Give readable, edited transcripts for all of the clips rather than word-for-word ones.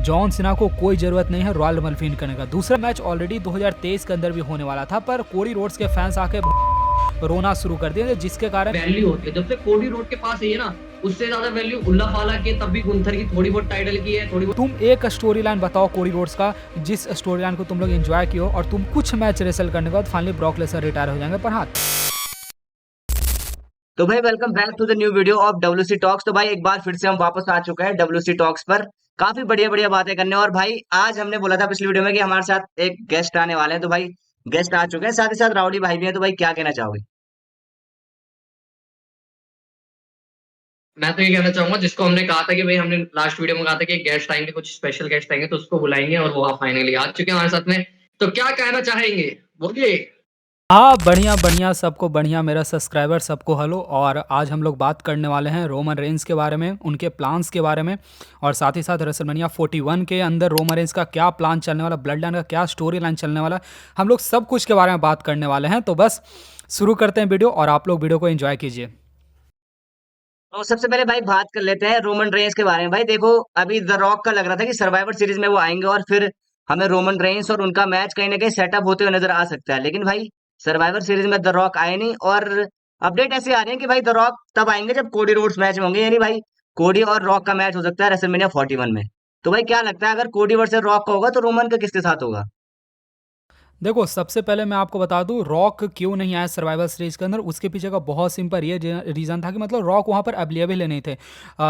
John Cena को कोई जरूरत नहीं है रॉयल रंबल विन करने का। दूसरा मैच ऑलरेडी 2023 के अंदर भी होने वाला था, पर कोडी रोड्स के फैंस आके रोना शुरू कर दिए, जिसके कारण वैल्यू होती है। जब से कोडी रोड के पास है ना, उससे ज्यादा वैल्यू उल्ला फाला के तब भी गुंथर की थोड़ी बहुत टाइटल की है, थोड़ी बहुत। तुम एक स्टोरी लाइन बताओ कोडी रोड्स का, जिस स्टोरी लाइन को तुम लोग एंजॉय किए हो और तुम कुछ मैच रेसल करने के बाद फाइनली ब्रॉक लेसनर रिटायर हो जाएंगे। पर हाँ, तो भाई welcome back to the new video of WC talks. तो भाई एक बार फिर से हम वापस आ चुके हैं डब्ल्यूसी टॉक्स पर काफी बढ़िया बढ़िया बातें करने। और भाई आज हमने बोला था पिछली वीडियो में कि हमारे साथ एक गेस्ट आने वाले हैं, तो भाई गेस्ट आ चुके हैं, साथ ही साथ राउडी भाई भी हैं। तो भाई क्या कहना चाहोगे? मैं तो ये कहना चाहूंगा, जिसको हमने कहा था कि भाई, हमने लास्ट वीडियो में कहा था कि गेस्ट आएंगे, कुछ स्पेशल गेस्ट आएंगे, तो उसको बुलाएंगे, और वो फाइनली आ चुके हैं हमारे साथ में। तो क्या कहना चाहेंगे, बोलिए। हाँ बढ़िया बढ़िया, सबको बढ़िया, मेरा सब्सक्राइबर सबको हेलो। और आज हम लोग बात करने वाले हैं रोमन रेंस के बारे में, उनके प्लान्स के बारे में, और साथ ही साथ रेसलमेनिया 41 के अंदर रोमन रेंस का क्या प्लान चलने वाला, ब्लड लाइन का क्या स्टोरी लाइन चलने वाला, हम लोग सब कुछ के बारे में बात करने वाले हैं। तो बस शुरू करते हैं वीडियो, और आप लोग वीडियो को एंजॉय कीजिए। तो सबसे पहले भाई बात कर लेते हैं रोमन रेंस के बारे में। भाई देखो, अभी द रॉक का लग रहा था कि सर्वाइवर सीरीज में वो आएंगे और फिर हमें रोमन रेंस और उनका मैच कहीं ना कहीं सेटअप होते हुए नजर आ सकता है। लेकिन भाई सर्वाइवर सीरीज में द रॉक आए नहीं, और अपडेट ऐसे आ रही है कि भाई द रॉक तब आएंगे जब कोडी रोड्स मैच में होंगे, यानी भाई कोडी और रॉक का मैच हो सकता है रेसलमेनिया 41 में। तो भाई क्या लगता है, अगर कोडी वर्सेस रॉक का होगा तो रोमन का किसके साथ होगा? देखो, सबसे पहले मैं आपको बता दूं रॉक क्यों नहीं आया सर्वाइवल सीरीज के अंदर। उसके पीछे का बहुत सिंपल ये रीज़न था कि मतलब रॉक वहाँ पर अवेलेबल नहीं थे।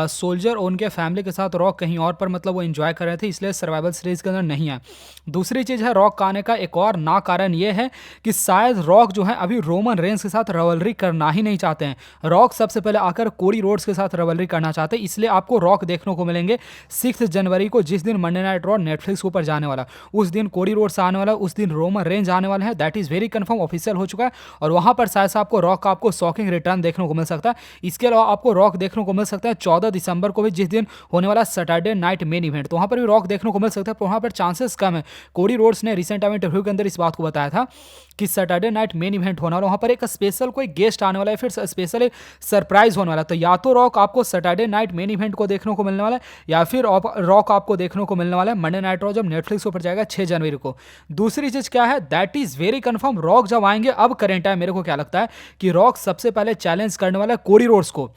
सोल्जर और उनके फैमिली के साथ रॉक कहीं और पर मतलब वो एंजॉय कर रहे थे, इसलिए सर्वाइवल सीरीज के अंदर नहीं आया। दूसरी चीज़ है, रॉक का आने का एक और ना कारण ये है कि शायद रॉक जो है अभी रोमन रेंस के साथ रवलरी करना ही नहीं चाहते हैं। रॉक सबसे पहले आकर कोडी रोड्स के साथ रवलरी करना चाहते हैं, इसलिए आपको रॉक देखने को मिलेंगे 6 जनवरी को, जिस दिन मंडे नाइट रॉ नेटफ्लिक्स के ऊपर जाने वाला, उस दिन कोडी रोड्स आने वाला, उस दिन रोमन रेंज आने वाले हैं। That is very confirm, official हो चुका है। और वहां पर शायद से आपको रॉक का आपको शॉकिंग रिटर्न देखने को मिल सकता है। इसके अलावा आपको रॉक देखने को मिल सकता है 14 दिसंबर को भी, जिस दिन होने वाला सैटरडे नाइट मेन इवेंट, तो वहां पर भी रॉक देखने को मिल सकता है। पर वहां पर चांसेस कम है। कोडी रोड्स ने रिसेंट टाइम इंटरव्यू के अंदर इस बात को बताया था कि सैटरडे नाइट मेन इवेंट होना वाला, वहां पर एक स्पेशल कोई गेस्ट आने वाला है, फिर स्पेशल सरप्राइज होने वाला है। तो या तो रॉक आपको सैटरडे नाइट मेन इवेंट को देखने को मिलने वाला है, या फिर रॉक आपको देखने को मिलने वाला है मंडे नाइट रॉ, जब नेटफ्लिक्स ऊपर जाएगा 6 जनवरी को। दूसरी चीज क्या है, that is very confirm, rock जब आएंगे, अब करेंट टाइम मेरे को क्या लगता है कि रॉक सबसे पहले चैलेंज करने वाला है कोडी रोड्स को।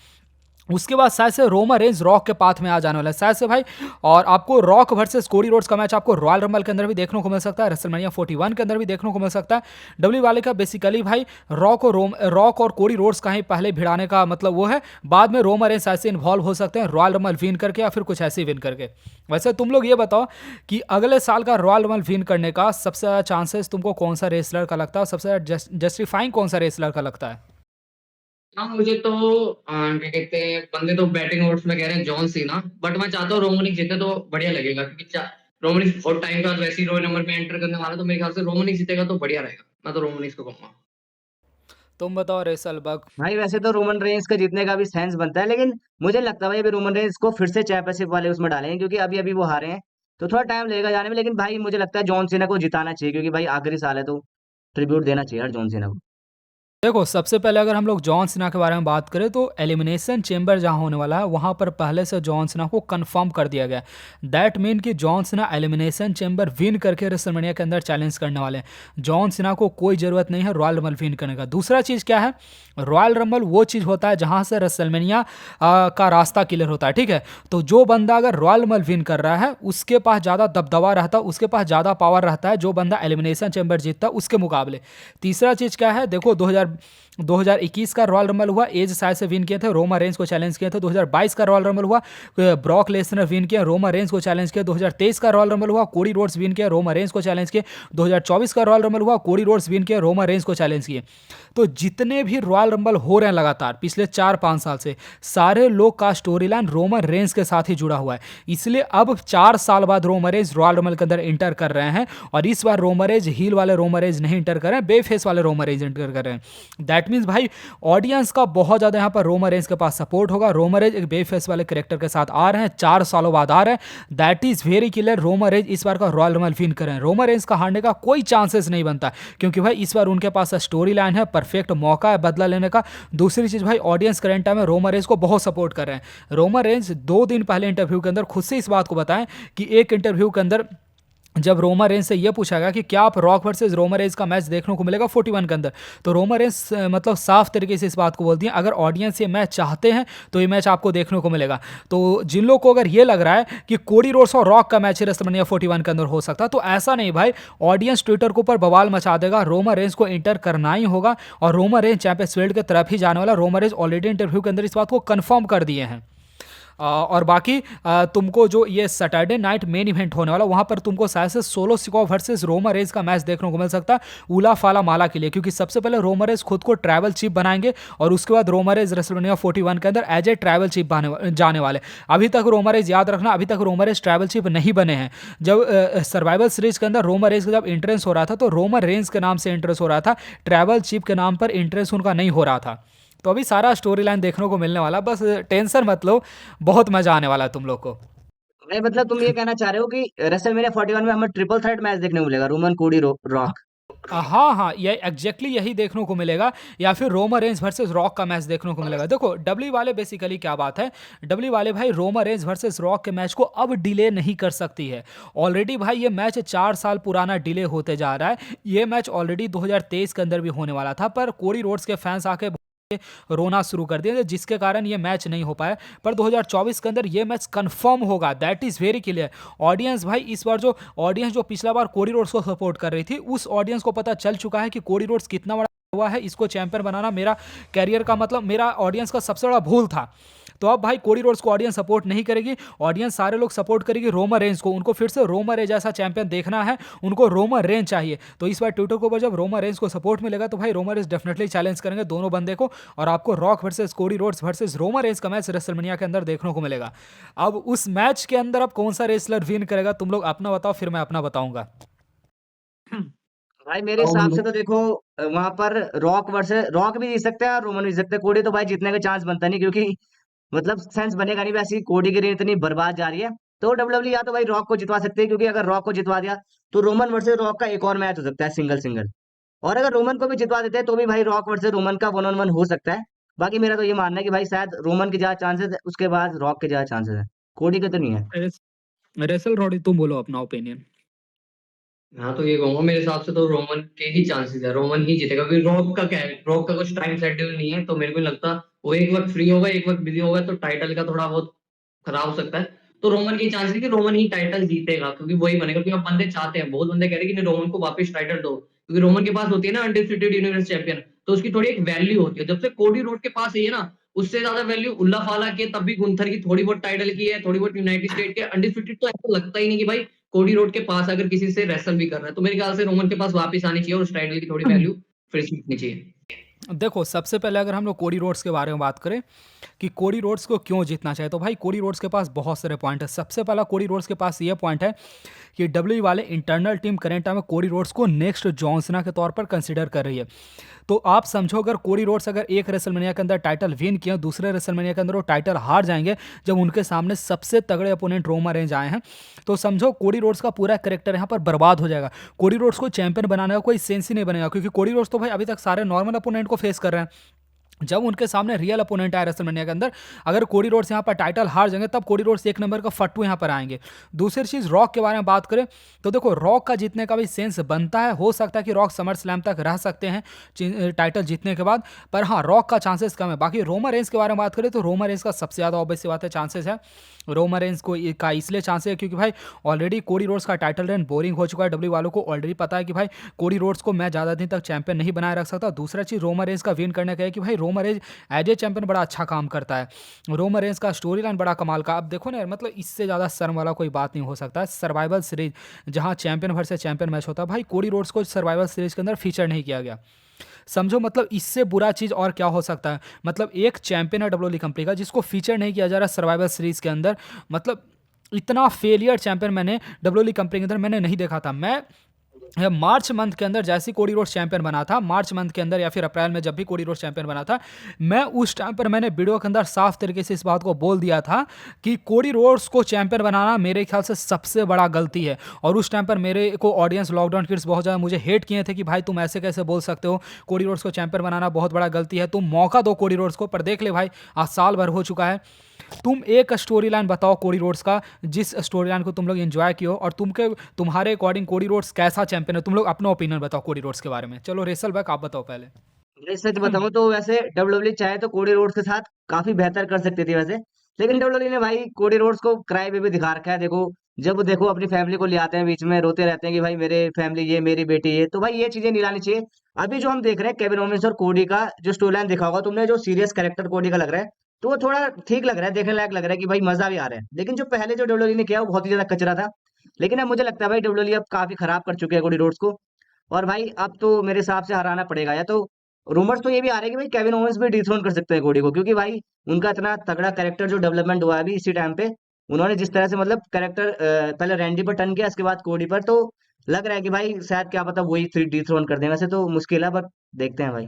उसके बाद शायद से रोमन रेंज रॉक के पाथ में आ जाने वाला है शायद से भाई। और आपको रॉक वर्सेस कोडी रोड्स का मैच आपको रॉयल रंबल के अंदर भी देखने को मिल सकता है, रेसलमेनिया 41 के अंदर भी देखने को मिल सकता है। डब्ल्यू वाले का बेसिकली भाई रॉक और कोडी रोड्स का ही पहले भिड़ाने का मतलब वो है, बाद में रोमन रेंज ऐसे इन्वॉल्व हो सकते हैं रॉयल रंबल विन करके, या फिर कुछ ऐसे विन करके। वैसे तुम लोग ये बताओ कि अगले साल का रॉयल रंबल विन करने का सबसे ज़्यादा चांसेस तुमको कौन सा रेसलर का लगता है, सबसे ज़्यादा जस्टिफाइंग कौन सा रेसलर का लगता है? हाँ, मुझे तो क्या कहते हैं, बंदे तो बैटिंग ओवर्स में कह रहे हैं जॉन सीना, बट मैं चाहता हूँ रोमनिक जीते तो बढ़िया लगेगा, क्योंकि रोमनिक बहुत टाइम के बाद वैसे ही रोल नंबर में एंटर करने वाला है, तो मेरे ख्याल से रोमनिक जीतेगा तो बढ़िया रहेगा। मैं तो रोमनिक को कहूंगा। तुम बताओ रेसल बग। भाई वैसे तो रोमन रेंस का जीतने का भी सेंस बनता है, लेकिन मुझे लगता है भाई अभी रोमन रेंस को फिर से चैंपियनशिप वाले उसमें डालेंगे, क्योंकि अभी अभी वो हारे हैं, तो थोड़ा टाइम लगेगा जाने में। लेकिन भाई मुझे लगता है जॉन सीना को जिताना चाहिए, क्योंकि भाई आखिरी साल है, तो ट्रिब्यूट देना चाहिए यार जॉन सीना को। देखो, सबसे पहले अगर हम लोग जॉन सीना के बारे में बात करें तो एलिमिनेशन चेंबर जहां होने वाला है वहां पर पहले से जॉन सीना को कंफर्म कर दिया गया। दैट मीन कि John Cena elimination chamber win करके रेसलमेनिया के अंदर चैलेंज करने वाले हैं। जॉन सीना को कोई ज़रूरत नहीं है रॉयल रंबल विन करने का। दूसरा चीज़ क्या है, रॉयल रंबल वो चीज़ होता है जहां से रेसलमेनिया का रास्ता क्लियर होता है, ठीक है। तो जो बंदा अगर रॉयल रंबल विन कर रहा है उसके पास ज़्यादा दबदबा रहता है, उसके पास ज़्यादा पावर रहता है जो बंदा एलिमिनेशन चेंबर जीतता है उसके मुकाबले। तीसरा चीज़ क्या है, देखो 2021 का रॉयल रंबल हुआ, एज शायद से विन किए थे, रोमा रेंज को चैलेंज किए थे। 2022 का रॉयल रंबल हुआ, ब्रॉक लेसनर विन किया, रोमा रेंज को चैलेंज किया। 2023 का रॉयल रंबल हुआ, कोडी रोड्स विन किया, रोमा रेंज को चैलेंज किया। 2024 का रॉयल रंबल हुआ, कोडी रोड्स विन किया, रोमा रेंज को चैलेंज किए। तो जितने भी रॉयल रंबल हो रहे हैं लगातार पिछले 4-5 साल से, सारे लोग का स्टोरी लाइन रोमन रेंज के साथ ही जुड़ा हुआ है। इसलिए अब 4 साल बाद रोमन रेंज रॉयल रंबल के अंदर इंटर कर रहे हैं, और इस बार रोमन रेंज हील वाले रोमन रेंज नहीं इंटर कर रहे हैं, बेफेस वाले रोमन रेंज इंटर कर रहे हैं। दैट मीन्स भाई ऑडियंस का बहुत ज़्यादा यहाँ पर रोमन रेंज के पास सपोर्ट होगा। रोमन रेंज एक बेफेस वाले कैरेक्टर के साथ आ रहे हैं, 4 सालों बाद आ रहे हैं। That is very clear, Roman Reigns इस बार का रॉयल रमल विन करें। रोमन रेंज का हारने का कोई चांसेस नहीं बनता, क्योंकि भाई इस बार उनके पास स्टोरी लाइन है, परफेक्ट मौका है बदला लेने का। दूसरी चीज़ भाई, ऑडियंस करंट टाइम में रोमन रेंज को बहुत सपोर्ट कर रहे हैं। रोमन रेंज 2 दिन पहले इंटरव्यू के अंदर खुद से इस बात को बताएं कि एक इंटरव्यू के अंदर जब रोमन रेंज से ये पूछा गया कि क्या आप रॉक वर्सेस रोमन रेंज का मैच देखने को मिलेगा 41 के अंदर, तो रोमन रेंज मतलब साफ तरीके से इस बात को बोलती हैं, अगर ऑडियंस ये मैच चाहते हैं तो ये मैच आपको देखने को मिलेगा। तो जिन लोग को अगर ये लग रहा है कि कोडी रोड्स और रॉक का मैच रेसलमेनिया 41 के अंदर हो सकता है, तो ऐसा नहीं भाई। ऑडियंस ट्विटर के ऊपर बवाल मचा देगा, रोमन रेंज को इंटर करना ही होगा और रोमन रेंज चैंपियंस फील्ड की तरफ ही जाने वाला। रोमन रेंज ऑलरेडी इंटरव्यू के अंदर इस बात को कन्फर्म कर दिए हैं। और बाकी तुमको जो ये सैटरडे नाइट मेन इवेंट होने वाला, वहाँ पर तुमको शायद से सोलो सिकोव वर्सेस रोमन रेंज का मैच देखने को मिल सकता है उला फाला माला के लिए, क्योंकि सबसे पहले रोमन रेंज खुद को ट्रैवल चीफ बनाएंगे और उसके बाद रोमन रेंज रेसलमेनिया 41 के अंदर एज ए ट्रैवल चीफ जाने वाले। अभी तक रोमन रेंज, याद रखना, अभी तक रोमन रेंज ट्रैवल चीफ नहीं बने हैं। जब सर्वाइवल सीरीज के अंदर रोमन रेंज का जब एंट्रेंस हो रहा था तो रोमन रेंज के नाम से एंट्रेंस हो रहा था, ट्रैवल चीफ के नाम पर एंट्रेंस उनका नहीं हो रहा था। तो अभी सारा स्टोरी लाइन देखने को मिलने वाला, बस टेंशन मत लो, बहुत मजा आने वाला है तुम लोग को। नहीं मतलब तुम ये कहना चाह रहे हो कि रेसलमेनिया 41 में हमें ट्रिपल थ्रेट मैच देखने को मिलेगा, रोमन, कोडी, रॉक। हाँ हाँ, ये एग्जैक्टली यही देखने को मिलेगा, या फिर रोमन रेंज वर्सेस रॉक का मैच देखने को मिलेगा। देखो डब्ल्यू वाले बेसिकली क्या बात है, डब्ल्यू वाले भाई रोमन रेंज वर्सेस रॉक के मैच को अब डिले नहीं कर सकती है। ऑलरेडी भाई ये मैच 4 साल पुराना डिले होते जा रहा है। ये मैच ऑलरेडी 2023 के अंदर भी होने वाला था, पर कोडी रोड्स के फैंस आके रोना शुरू कर दिया, जिसके कारण ये मैच नहीं हो पाया। पर 2024 के अंदर ये मैच कंफर्म होगा, that is very clear. Audience भाई इस बार, जो ऑडियंस जो पिछला बार कोडी रोड्स को सपोर्ट कर रही थी, उस ऑडियंस को पता चल चुका है कि कोडी रोड्स कितना बड़ा हुआ है। इसको चैंपियन बनाना मेरा कैरियर का, मतलब मेरा ऑडियंस का सबसे बड़ा भूल था। तो अब भाई कोडी रोड्स को ऑडियंस सपोर्ट नहीं करेगी, ऑडियंस सारे लोग सपोर्ट करेगी रोमन रेंज को। उनको फिर से रोमन रेंज जैसा चैंपियन देखना है, उनको रोमन रेंज चाहिए। तो इस बार ट्विटर के ऊपर जब रोमन रेंज को सपोर्ट मिलेगा तो भाई रोमन रेंज डेफिनेटली चैलेंज करेंगे दोनों बंदे को, और आपको rock versus Cody Rhodes versus Roman Reigns का मैच रेसलमेनिया के अंदर देखने को मिलेगा। अब उस मैच के अंदर अब कौन सा रेसलर विन करेगा, तुम लोग अपना बताओ, फिर मैं अपना बताऊंगा। भाई मेरे और हिसाब से तो देखो, वहां पर रॉक वर्सेस रॉक भी जीत सकते हैं और रोमन भी जीत सकते हैं। कोडी तो भाई जीतने का चांस बनता नहीं, क्योंकि मतलब सेंस बनेगा नहीं, वैसी कोडी की रेंज इतनी बर्बाद जा रही है। तो डब्ल्यूडब्ल्यू या तो भाई रॉक को जितवा सकते हैं, क्योंकि अगर रॉक को जितवा दिया तो रोमन वर्सेस रॉक का एक और मैच हो सकता है सिंगल सिंगल। और अगर रोमन को भी जितवा देते हैं तो भी भाई रॉक वर्सेस रोमन का 1-on-1 हो सकता है। बाकी मेरा तो ये मानना है कि भाई शायद रोमन के ज्यादा चांसेस है, उसके बाद रॉक के ज्यादा चांसेस है, कोडी के तो नहीं है। रेसल रॉडी, तुम बोलो अपना ओपिनियन। हाँ, तो ये कहूंगा मेरे हिसाब से तो रोमन के ही चांसेस है, रोमन ही जीतेगा, क्योंकि रॉक का क्या है, रॉक का कुछ टाइम शेड्यूल नहीं है, तो मेरे को नहीं लगता वो एक वक्त फ्री होगा एक वक्त बिजी होगा, तो टाइटल का थोड़ा बहुत खराब हो सकता है। तो रोमन की चांसेस है कि रोमन ही टाइटल जीतेगा, क्योंकि वही बनेगा, क्योंकि अब बंदे चाहते हैं, बहुत बंदे कह रहे हैं कि नहीं, रोमन को वापस टाइटल दो, क्योंकि रोमन के पास होती है ना अनडिस्प्यूटेड यूनिवर्स चैंपियन, तो उसकी थोड़ी एक वैल्यू होती है। जब से कोडी रोड के पास है ना, उससे ज्यादा वैल्यू उल्ला फाला के, तब भी गुंथर की थोड़ी बहुत टाइटल की है, थोड़ी बहुत यूनाइटेड स्टेट के अनडिस्प्यूटेड, तो ऐसा लगता ही नहीं कि भाई कोडी रोड के पास अगर किसी से रेसल भी कर रहा है, तो मेरे ख्याल से रोमन के पास वापस आनी चाहिए और उस टाइटल की थोड़ी वैल्यू फिर से जीतनी चाहिए। देखो सबसे पहले अगर हम लोग कोडी रोड्स के बारे में बात करें कि कोडी रोड्स को क्यों जीतना चाहिए, तो भाई कोडी रोड्स के पास बहुत सारे पॉइंट है। सबसे पहला कोडी रोड्स के पास ये पॉइंट है कि डब्ल्यू वाले इंटरनल टीम करेंट टाइम में कोडी रोड्स को नेक्स्ट जॉन सीना के तौर पर कंसिडर कर रही है। तो आप समझो, अगर कोडी रोड्स अगर एक रेसलमेनिया के अंदर टाइटल विन किया, दूसरे रेसलमेनिया के अंदर वो टाइटल हार जाएंगे, जब उनके सामने सबसे तगड़े अपोनेंट रोमन रेंज आए हैं, तो समझो कोडी रोड्स का पूरा कैरेक्टर यहाँ पर बर्बाद हो जाएगा। कोडी रोड्स को चैंपियन बनाने का कोई सेंस ही नहीं बनेगा, क्योंकि कोडी रोड्स तो भाई अभी तक सारे नॉर्मल अपोनेंट को फेस कर रहे हैं। जब उनके सामने रियल अपोनेंट आए रेसलमेनिया के अंदर, अगर कोडी रोड्स यहाँ पर टाइटल हार जाएंगे, तब कोडी रोड्स एक नंबर का फट्टू यहाँ पर आएंगे। दूसरी चीज़, रॉक के बारे में बात करें तो देखो रॉक का जीतने का भी सेंस बनता है, हो सकता है कि रॉक समर स्लैम तक रह सकते हैं टाइटल जीतने के बाद, पर हाँ रॉक का चांसेस कम है। बाकी रोमन रेंज के बारे में बात करें तो रोमन रेंज का सबसे ज़्यादा ऑब्वियस बात है चांसेस है। रोमन रेंज का इसलिए चांसेस है क्योंकि भाई ऑलरेडी कोडी रोड्स का टाइटल रेन बोरिंग हो चुका है। डब्ल्यू वालों को ऑलरेडी पता है कि भाई कोडी रोड्स को मैं ज़्यादा दिन तक चैंपियन नहीं बनाए रख सकता। दूसरा चीज़ रोमन रेंज का विन करने का है कि भाई Roman Reigns as a champion बड़ा अच्छा काम करता है। रोमन रेंज का स्टोरी लाइन बड़ा कमाल का। अब देखो ना, मतलब इससे ज़्यादा शर्म वाला कोई बात नहीं हो सकता। सर्वाइवल सीरीज जहाँ चैंपियन वर्सेस चैंपियन मैच होता है, भाई कोडी रोड्स को सर्वाइवल सीरीज के अंदर फीचर नहीं किया गया। समझो मतलब इससे बुरा चीज़ और क्या हो सकता है। मतलब एक चैंपियन है डब्ल्यूडब्ल्यूई कंपनी का जिसको फीचर नहीं किया जा रहा सर्वाइवल सीरीज के अंदर। मतलब इतना फेलियर चैंपियन मैंने डब्ल्यूडब्ल्यूई कंपनी के अंदर मैंने नहीं देखा था। मैं मार्च मंथ के अंदर जैसे ही कोडी रोड्स चैंपियन बना था, मार्च मंथ के अंदर या फिर अप्रैल में जब भी कोडी रोड्स चैंपियन बना था, मैं उस टाइम पर मैंने वीडियो के अंदर साफ तरीके से इस बात को बोल दिया था कि कोडी रोड्स को चैंपियन बनाना मेरे ख्याल से सबसे बड़ा गलती है। और उस टाइम पर मेरे को ऑडियंस लॉकडाउन किड्स बहुत ज़्यादा मुझे हेट किए थे कि भाई तुम ऐसे कैसे बोल सकते हो, कोडी रोड्स को चैंपियन बनाना बहुत बड़ा गलती है, तुम मौका दो कोडी रोड्स को। पर देख ले भाई, आज साल भर हो चुका है, तुम एक स्टोरी लाइन बताओ कोडी रोड्स का जिस स्टोरी लाइन को तुम लोग एंजॉय किए हो, और तुम्हारे अकॉर्डिंग कोडी रोड्स कैसा चैंपियन है, तुम लोग अपना ओपिनियन बताओ कोडी रोड्स के बारे में। चलो रेसल बैक आप बताओ पहले। मैं सच बताऊं तो वैसे डब्ल्यूडब्ल्यू चाहे तो कोडी रोड्स के साथ काफी बेहतर कर सकती थी वैसे, लेकिन डब्ल्यूडब्ल्यू ने भाई कोडी रोड्स को क्राई बेबी दिखा रखा है। देखो, जब देखो अपनी फैमिली को ले आते हैं बीच में, रोते रहते हैं कि भाई मेरे फैमिली ये, मेरी बेटी ये, तो भाई ये चीजें नहीं लानी चाहिए। अभी जो हम देख रहे हैं केविन ओवेंस और कोडी का जो स्टोरी लाइन दिखा होगा तुमने, जो सीरियस कैरेक्टर कोडी का लग रहा है, तो वो थोड़ा ठीक लग रहा है, देखने लायक लग रहा है कि भाई मजा भी आ रहा है। लेकिन जो पहले जो डब्ल्यूडब्ल्यू ने किया वो बहुत ही ज्यादा कचरा था। लेकिन अब मुझे लगता है भाई डब्ल्यूडब्ल्यू अब काफी खराब कर चुके हैं कोडी रोड्स को, और भाई अब तो मेरे हिसाब से हराना पड़ेगा। या तो रूमर्स तो ये भी आ रहे हैं कि भाई केविन ओवेंस भी डिथ्रोन कर सकते हैं कोडी को, क्योंकि भाई उनका इतना तगड़ा कैरेक्टर जो डेवलपमेंट हुआ है अभी इसी टाइम पे, उन्होंने जिस तरह से मतलब कैरेक्टर पहले रैंडी पर टर्न किया, इसके बाद कोडी पर, तो लग रहा है कि भाई शायद क्या पता वही थ्री डिथ्रोन कर दें। वैसे तो मुश्किल है, बट देखते हैं भाई।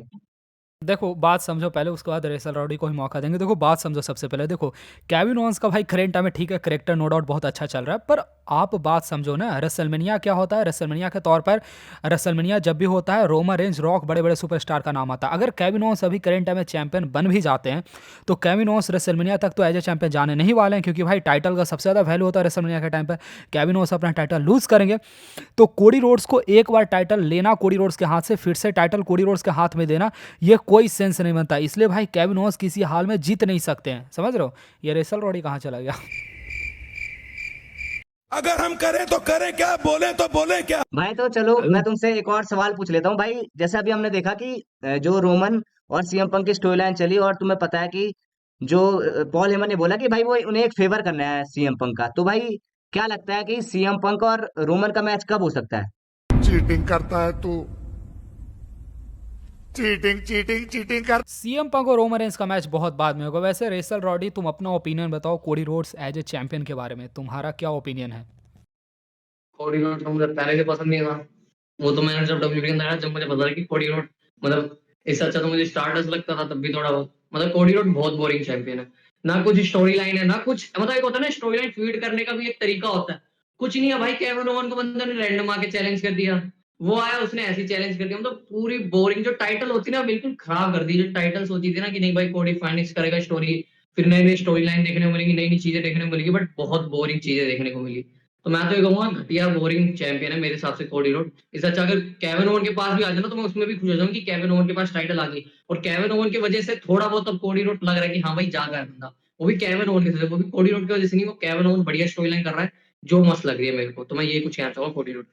देखो बात समझो पहले, उसके बाद रेसल रॉडी को ही मौका देंगे। देखो बात समझो सबसे पहले, देखो केविन ओवेंस का भाई करेंट टाइम में ठीक है, करेक्टर नो डाउट बहुत अच्छा चल रहा है, पर आप बात समझो ना, रेसलमेनिया क्या होता है, रेसलमेनिया के तौर पर रेसलमेनिया जब भी होता है रोमन रेंज, रॉक, बड़े बड़े सुपरस्टार का नाम आता है। अगर केविन ओवेंस अभी करेंट टाइम में चैंपियन बन भी जाते हैं तो केविन ओवेंस रेसलमेनिया तक तो एज ए चैंपियन जाने नहीं वाले हैं, क्योंकि भाई टाइटल का सबसे ज़्यादा वैल्यू होता है रेसलमेनिया के टाइम पर। केविन ओवेंस अपना टाइटल लूज करेंगे तो कोडी रोड्स को एक बार टाइटल लेना कोडी रोड्स के हाथ से, फिर से टाइटल कोडी रोड्स के हाथ में देना, ये कोई सेंस नहीं बनता। इसलिए भाई केविन ओवेंस किसी हाल में जीत नहीं सकते हैं, समझ रहे हो। ये रेसल रॉडी कहाँ चला गया। अगर हम करें तो करें क्या, बोले तो बोले क्या। भाई तो चलो मैं तुमसे एक और सवाल पूछ लेता हूँ भाई। जैसे अभी हमने देखा कि जो रोमन और सीएम पंक की स्टोरी लाइन चली, और तुम्हें पता है कि जो पॉल हेमन ने बोला कि भाई वो उन्हें एक फेवर करना है सीएम पंक का, तो भाई क्या लगता है कि सीएम पंक और रोमन का मैच कब हो सकता है? चीटिंग करता है तू, चीटिंग चीटिंग चीटिंग कर। सीएम पंक और रोमन रेंस का मैच बहुत बाद में होगा। वैसे रेसल रॉडी तुम अपना ओपिनियन बताओ Cody Rhodes as a champion के बारे में, तुम्हारा क्या ओपिनियन है। कोडी रोड तो मुझे पहले से पसंद नहीं था। वो तो मैंने जब डब्ल्यूडब्ल्यू के अंदर आया, जब मुझे पता था कि कोडी रोड मतलब इससे अच्छा तो मुझे स्टारडस्ट लगता था तब भी थोड़ा बहुत। मतलब कोडी रोड बहुत बोरिंग चैंपियन है, ना कुछ स्टोरी लाइन है ना कुछ, मतलब एक होता है ना स्टोरी लाइन फीड करने का भी एक तरीका होता है, कुछ नहीं है भाई। केविन ओवन को बंदे ने रैंडम आके चैलेंज कर दिया, वो आया उसने ऐसी चैलेंज कर दिया, मतलब पूरी बोरिंग जो टाइटल होती है ना बिल्कुल खराब कर दी। जो टाइटल्स होती थी ना कि नहीं भाई कोडी फाइनिक्स करेगा स्टोरी, फिर नई नई स्टोरी लाइन देखने को मिलेगी, नई नई चीजें देखने को मिलेगी, बट बहुत बोरिंग चीजें देखने को मिली। तो मैं तो ये कहूंगा घटिया बोरिंग चैंपियन है मेरे हिसाब से कोडी रोड। इससे अच्छा अगर केविन ओवन के पास भी आ जाए ना तो मैं उसमें भी खुश हो जाऊंगा कि केविन ओवन के पास टाइटल आ गई, और केविन ओवन की वजह से थोड़ा बहुत अब कोडी रोड लग रहा है कि हाँ भाई जागा है बंदा, वो भी केविन ओवन की वजह से, वो भी कोडी रोड की वजह से नहीं, वो केविन ओवन बढ़िया स्टोरी लाइन कर रहा है जो मस्त लग रही है मेरे को। तो मैं ये कुछ कहना चाहूंगा कोडी रोड।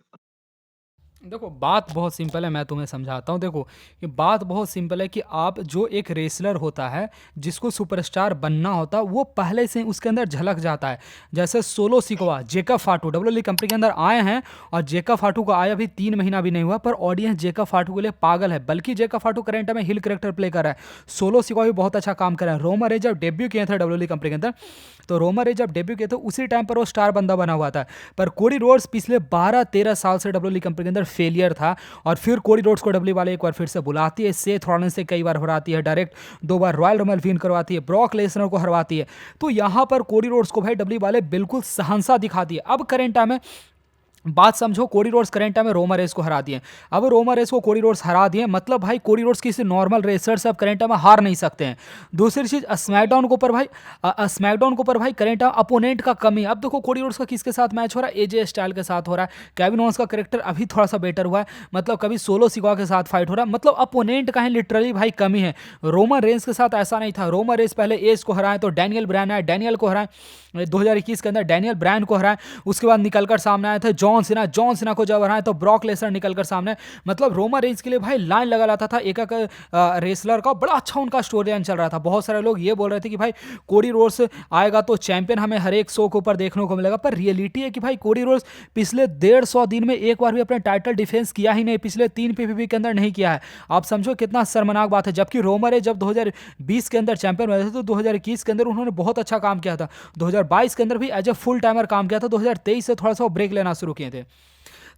देखो बात बहुत सिंपल है, मैं तुम्हें समझाता हूँ। देखो ये बात बहुत सिंपल है कि आप जो एक रेसलर होता है जिसको सुपरस्टार बनना होता है वो पहले से उसके अंदर झलक जाता है। जैसे Solo Sikoa, Jacob Fatu WWE company के अंदर आए हैं, और जेकब फाटू को आया अभी 3 महीना भी नहीं हुआ, पर ऑडियंस जेकब फाटू के लिए पागल है। बल्कि जेकब फाटू करेंट में हिल कैरेक्टर प्ले कर रहा है, सोलो सिकोवा भी बहुत अच्छा काम कर रहा है। रोमन रेंज जब डेब्यू किए थे डब्ल्यूडब्ल्यू कंपनी के अंदर, तो रोमन रेंज जब डेब्यू किए थे उसी टाइम पर वो स्टार बंदा बना हुआ था। पर कोडी रोड्स पिछले 12-13 साल से डब्ल्यूडब्ल्यू कंपनी के अंदर फेलियर था, और फिर कोडी रोड्स को डब्ल्यू वाले एक बार फिर से बुलाती है, सेथ रॉलिन्स से कई बार हराती है, डायरेक्ट 2 बार रॉयल रमल विन करवाती है, ब्रॉक लेसनर को हरवाती है। तो यहाँ पर कोडी रोड्स को भाई डब्ल्यू वाले बिल्कुल सहनसा दिखाती है। अब करेंट टाइम में बात समझो, कोडी रोड्स करेंट टाइम में रोमन रेंस को हरा दिए। अब रोमन रेंस को कोडी रोड्स हरा दिए, मतलब भाई कोडी रोड्स किसी नॉर्मल रेसलर से अब करेंट टाइम में हार नहीं सकते हैं। दूसरी चीज स्मैकडाउन के ऊपर भाई करेंट टाइम अपोनेंट का कमी। अब देखो कोडी रोड्स का किसके साथ मैच हो रहा है, एजे स्टाइल के साथ हो रहा है। केविन ओवेंस का कैरेक्टर अभी थोड़ा सा बेटर हुआ है, मतलब कभी सोलो सिकोवा के साथ फाइट हो रहा है, मतलब अपोनेंट का है लिटरली भाई कमी है। रोमन रेंस के साथ ऐसा नहीं था। रोमन रेंस पहले एज को हराए तो डैनियल ब्रायन आया, डैनियल को हराए 2021 के अंदर, डैनियल ब्रायन को हराए। उसके बाद निकलकर सामने आए थे जॉन सीना को जब हराए तो ब्रॉक लेसनर निकलकर सामने। मतलब रोमन रेंस के लिए भाई लाइन लगा लाता था एक एक रेसलर का, बड़ा अच्छा उनका स्टोरी लाइन चल रहा था। बहुत सारे लोग ये बोल रहे थे कि भाई कोडी रोड्स आएगा तो चैंपियन हमें हर एक शो के ऊपर देखने को मिलेगा, पर रियलिटी है कि भाई कोडी रोड्स पिछले 150 दिन में एक बार भी अपने टाइटल डिफेंस किया ही नहीं, पिछले 3 पीपीपी के अंदर नहीं किया है। आप समझो कितना शर्मनाक बात है। जबकि रोमन रेंस जब 2020 के अंदर चैंपियन हुए थे तो 2021 के अंदर उन्होंने बहुत अच्छा काम किया था, 2022 के अंदर भी एज ए फुल टाइमर काम किया था, 2023 से थोड़ा सा ब्रेक लेना शुरू किए थे।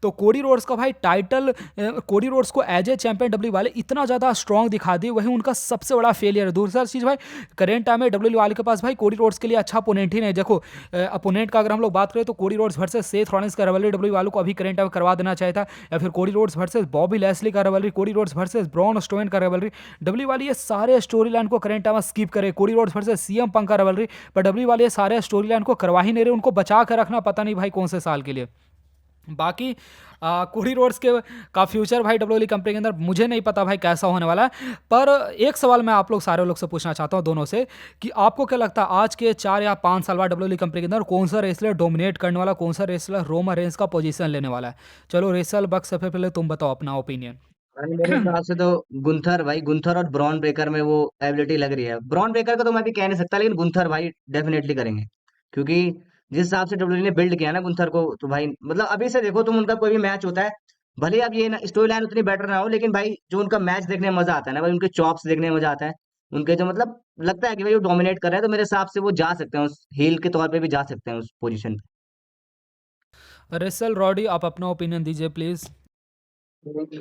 तो कोडी रोड्स का भाई टाइटल, कोडी रोड्स को एज ए चैंपियन डब्ल्यू वाले इतना ज़्यादा स्ट्रॉन्ग दिखा दी, वही उनका सबसे बड़ा फेलियर है। दूसरा चीज़ भाई, करेंट टाइम में डब्ल्यू वाले के पास भाई कोडी रोड्स के लिए अच्छा अपोनेंट ही नहीं। देखो अपोनेंट का अगर हम लोग बात करें तो Cody Rhodes versus Seth Rollins का रिवलरी डब्ल्यू वालों को अभी करेंट टाइम करवा देना चाहिए था, या फिर कोडी रोड्स वर्सेस बॉबी लैस्ली का रिवलरी, Cody Rhodes versus Braun Strowman का रिवलरी। डब्ल्यू वाले ये सारे स्टोरी लाइन को करेंट टाइम स्किप करे, Cody Rhodes versus CM Punk का रिवलरी, पर डब्ल्यू वाले ये सारे स्टोरी लाइन को करवा ही नहीं रहे, उनको बचा कर रखना पता नहीं भाई कौन से साल के लिए। बाकी कोडी रोड्स के का फ्यूचर भाई डब्ल्यूडब्ल्यूई कंपनी के अंदर मुझे नहीं पता भाई कैसा होने वाला है। पर एक सवाल मैं आप लोग सारे लोग से पूछना चाहता हूं दोनों से, कि आपको क्या लगता है आज के 4 या 5 साल बाद डब्ल्यूडब्ल्यूई कंपनी के अंदर कौन सा रेसलर डोमिनेट करने वाला, कौन सा रेसलर रोमन रेंस का पोजीशन लेने वाला है? चलो रेसल बक्स सबसे पहले तुम बताओ अपना ओपिनियन। भाई मेरे हिसाब से तो गुंथर भाई, गुंथर और ब्रॉन ब्रेकर में वो एबिलिटी लग रही है। ब्रॉन ब्रेकर का तो मैं भी कह नहीं सकता, लेकिन गुंथर भाई डेफिनेटली करेंगे, क्योंकि जिस हिसाब से डब्ल्यू ने बिल्ड किया ना गुंथर को, तो भाई मतलब अभी से देखो तुम, उनका कोई भी मैच होता है, भले अब ये स्टोरी लाइन उतनी बेटर ना हो, लेकिन भाई जो उनका मैच देखने में मजा आता है ना भाई, उनके चॉप्स देखने में मजा आता है, उनके जो मतलब लगता है कि भाई वो डोमिनेट कर रहे हैं, तो मेरे हिसाब से वो जा सकते हैं उस हील के तौर पे भी जा सकते हैं उस पोजीशन पे। रेसल रॉडी आप अपना ओपिनियन दीजिए प्लीज।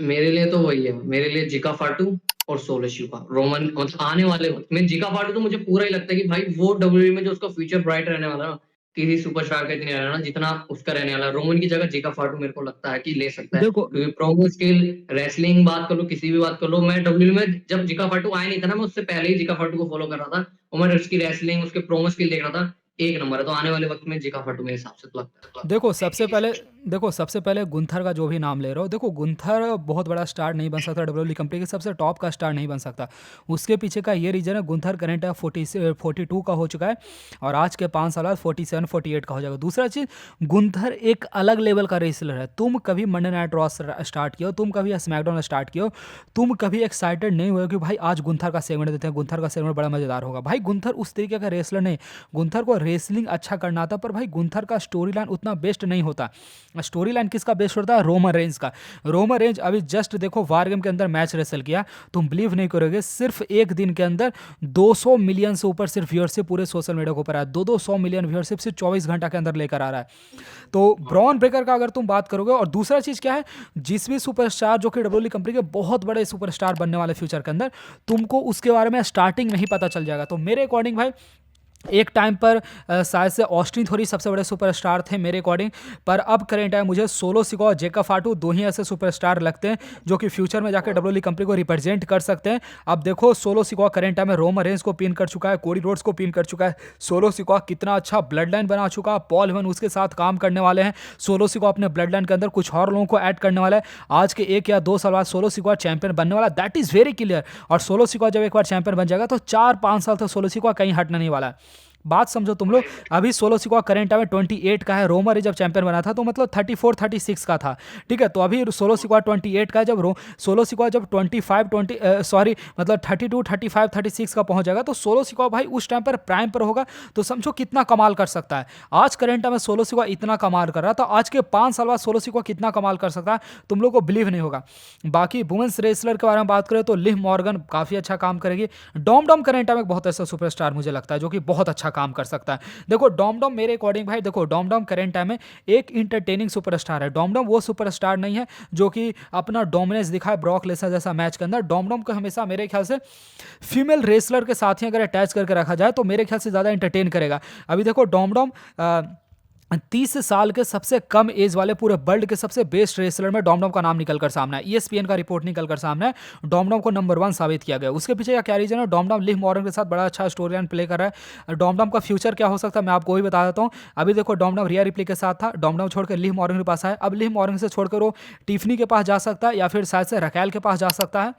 मेरे लिए तो वही है, मेरे लिए जिका फाटू और सोलो शिवा रोमन, मतलब आने वाले वक्त में जिका फाटू तो मुझे पूरा ही लगता है कि भाई वो डब्ल्यूडब्ल्यूई में जो उसका फ्यूचर ब्राइट रहने वाला है ना, किसी सुपरस्टार का इतना रहना जितना उसका रहने वाला है। रोमन की जगह जिका फाटू मेरे को लगता है कि ले सकता है, देखो क्योंकि प्रोमो स्किल, रेसलिंग बात कर लो, किसी भी बात कर लो, मैं डब्ल्यूडब्ल्यूई में जब जिका फाटू आया नहीं था ना, मैं उससे पहले ही जिका फाटू को फॉलो कर रहा था, और मैं उसकी रेसलिंग, उसके प्रोमो स्किल देख रहा था, एक नंबर है। तो आने वाले वक्त में जिका फाटू मेरे हिसाब से तो लगता है। देखो सबसे पहले गुंथर का जो भी नाम ले रहा हो, देखो गुंथर बहुत बड़ा स्टार नहीं बन सकता, डब्ल्यूडब्ल्यूई कंपनी के सबसे टॉप का स्टार नहीं बन सकता। उसके पीछे का ये रीजन है, गुंथर करंट 42 का हो चुका है, और आज के 5 साल बाद 47 48 का हो जाएगा। दूसरा चीज़, गुंथर एक अलग लेवल का रेसलर है। तुम कभी मंडे नाइट रॉ स्टार्ट किया हो, तुम कभी स्मैकडाउन स्टार्ट किया हो, तुम कभी एक्साइटेड नहीं हुए कि भाई आज गुंथर का सेगमेंट देते हैं, गुंथर का सेगमेंट बड़ा मजेदार होगा? भाई गुंथर उस तरीके का रेसलर नहीं। गुंथर को रेसलिंग अच्छा करना था, पर भाई गुंथर का स्टोरी लाइन उतना बेस्ट नहीं होता। स्टोरी लाइन किसका बेस्ट होता है? रोमन रेंज का। रोमन रेंज अभी जस्ट देखो वार गेम के अंदर मैच रेसल किया, तुम बिलीव नहीं करोगे, सिर्फ एक दिन के अंदर 200 मिलियन से ऊपर सिर्फ व्यूअरशिप पूरे सोशल मीडिया के ऊपर आया। 200 मिलियन व्यूअरशिप सिर्फ 24 घंटा के अंदर लेकर आ रहा है। तो ब्रॉन ब्रेकर का अगर तुम बात करोगे, और दूसरा चीज क्या है, जिस भी सुपरस्टार जो कि डब्ल्यूडब्ल्यूई कंपनी के बहुत बड़े सुपरस्टार बनने वाले फ्यूचर के अंदर, तुमको उसके बारे में स्टार्टिंग में ही पता चल जाएगा। तो मेरे अकॉर्डिंग भाई एक टाइम पर शायद से ऑस्टिन थोड़ी सबसे बड़े सुपरस्टार थे मेरे अकॉर्डिंग, पर अब करेंट टाइम मुझे सोलो सिकोआ और जेका फाटू दो ही ऐसे सुपरस्टार लगते हैं जो कि फ्यूचर में जाकर डब्ल्यूडब्ल्यूई कंपनी को रिप्रेजेंट कर सकते हैं। अब देखो सोलो सिकोआ करेंट टाइम में रोमन रेंज को पिन कर चुका है, कोडी रोड्स को पिन कर चुका है। सोलो सिकोआ कितना अच्छा ब्लड लाइन बना चुका है, पॉल हेमन उसके साथ काम करने वाले हैं। सोलो सिकोआ अपने ब्लड लाइन के अंदर कुछ और लोगों को ऐड करने वाला है। आज के 1 या 2 साल बाद सोलो सिकोआ चैंपियन बनने वाला, दैट इज वेरी क्लियर। और सोलो सिकोआ जब एक बार चैंपियन बन जाएगा तो 4-5 साल तक सोलो सिकोआ कहीं हटना नहीं वाला है। बात समझो तुम लोग, अभी सोलो सिकोआ करंट टाइम में 28 का है, रोमन रेंज जब चैंपियन बना था तो मतलब 34-36 का था, ठीक है। तो अभी सोलो सिकोआ 28 का है, जब सोलो सिकोआ जब 32-35-36 का पहुंच जाएगा तो सोलो सिकोआ भाई उस टाइम पर प्राइम पर होगा। तो समझो कितना कमाल कर सकता है। आज करंट टाइम में सोलो सिकोआ इतना कमाल कर रहा था, आज के 5 साल बाद सोलो सिकोआ कितना कमाल कर सकता है तुम लोग को बिलीव नहीं होगा। बाकी वुमेन्स रेसलर के बारे में बात करें तो लिव मॉर्गन काफ़ी अच्छा काम करेगी। डॉम करंट टाइम में बहुत ऐसा सुपरस्टार मुझे लगता है जो कि बहुत अच्छा काम कर सकता है। देखो डॉम मेरे अकॉर्डिंग भाई, देखो डॉम करंट टाइम में एक इंटरटेनिंग सुपरस्टार है। डॉम वो सुपरस्टार नहीं है जो कि अपना डोमिनेंस दिखाए ब्रॉक लेसनर जैसा मैच के अंदर। डॉम को हमेशा मेरे ख्याल से फीमेल रेसलर के साथ ही अगर अटैच करके रखा जाए तो मेरे ख्याल से ज़्यादा इंटरटेन करेगा। अभी देखो डॉम 30 साल के सबसे कम एज वाले पूरे वर्ल्ड के सबसे बेस्ट रेसलर में डॉम का नाम निकलकर सामने है। ESPN का रिपोर्ट निकलकर सामने है, डॉम को नंबर 1 साबित किया गया। उसके पीछे क्या रीजन है? डॉम लिव मॉर्गन के साथ बड़ा अच्छा स्टोरी लाइन प्ले कर रहा है। डॉम का फ्यूचर क्या हो सकता है मैं आपको वही बता देता हूँ। अभी देखो डॉम रिया रिप्ली के साथ था, डॉम छोड़कर लिव मॉर्गन के पास आया। अब लिव मॉर्गन से छोड़कर वो टिफनी के पास जा सकता है या फिर शायद से रकेल के पास जा सकता है।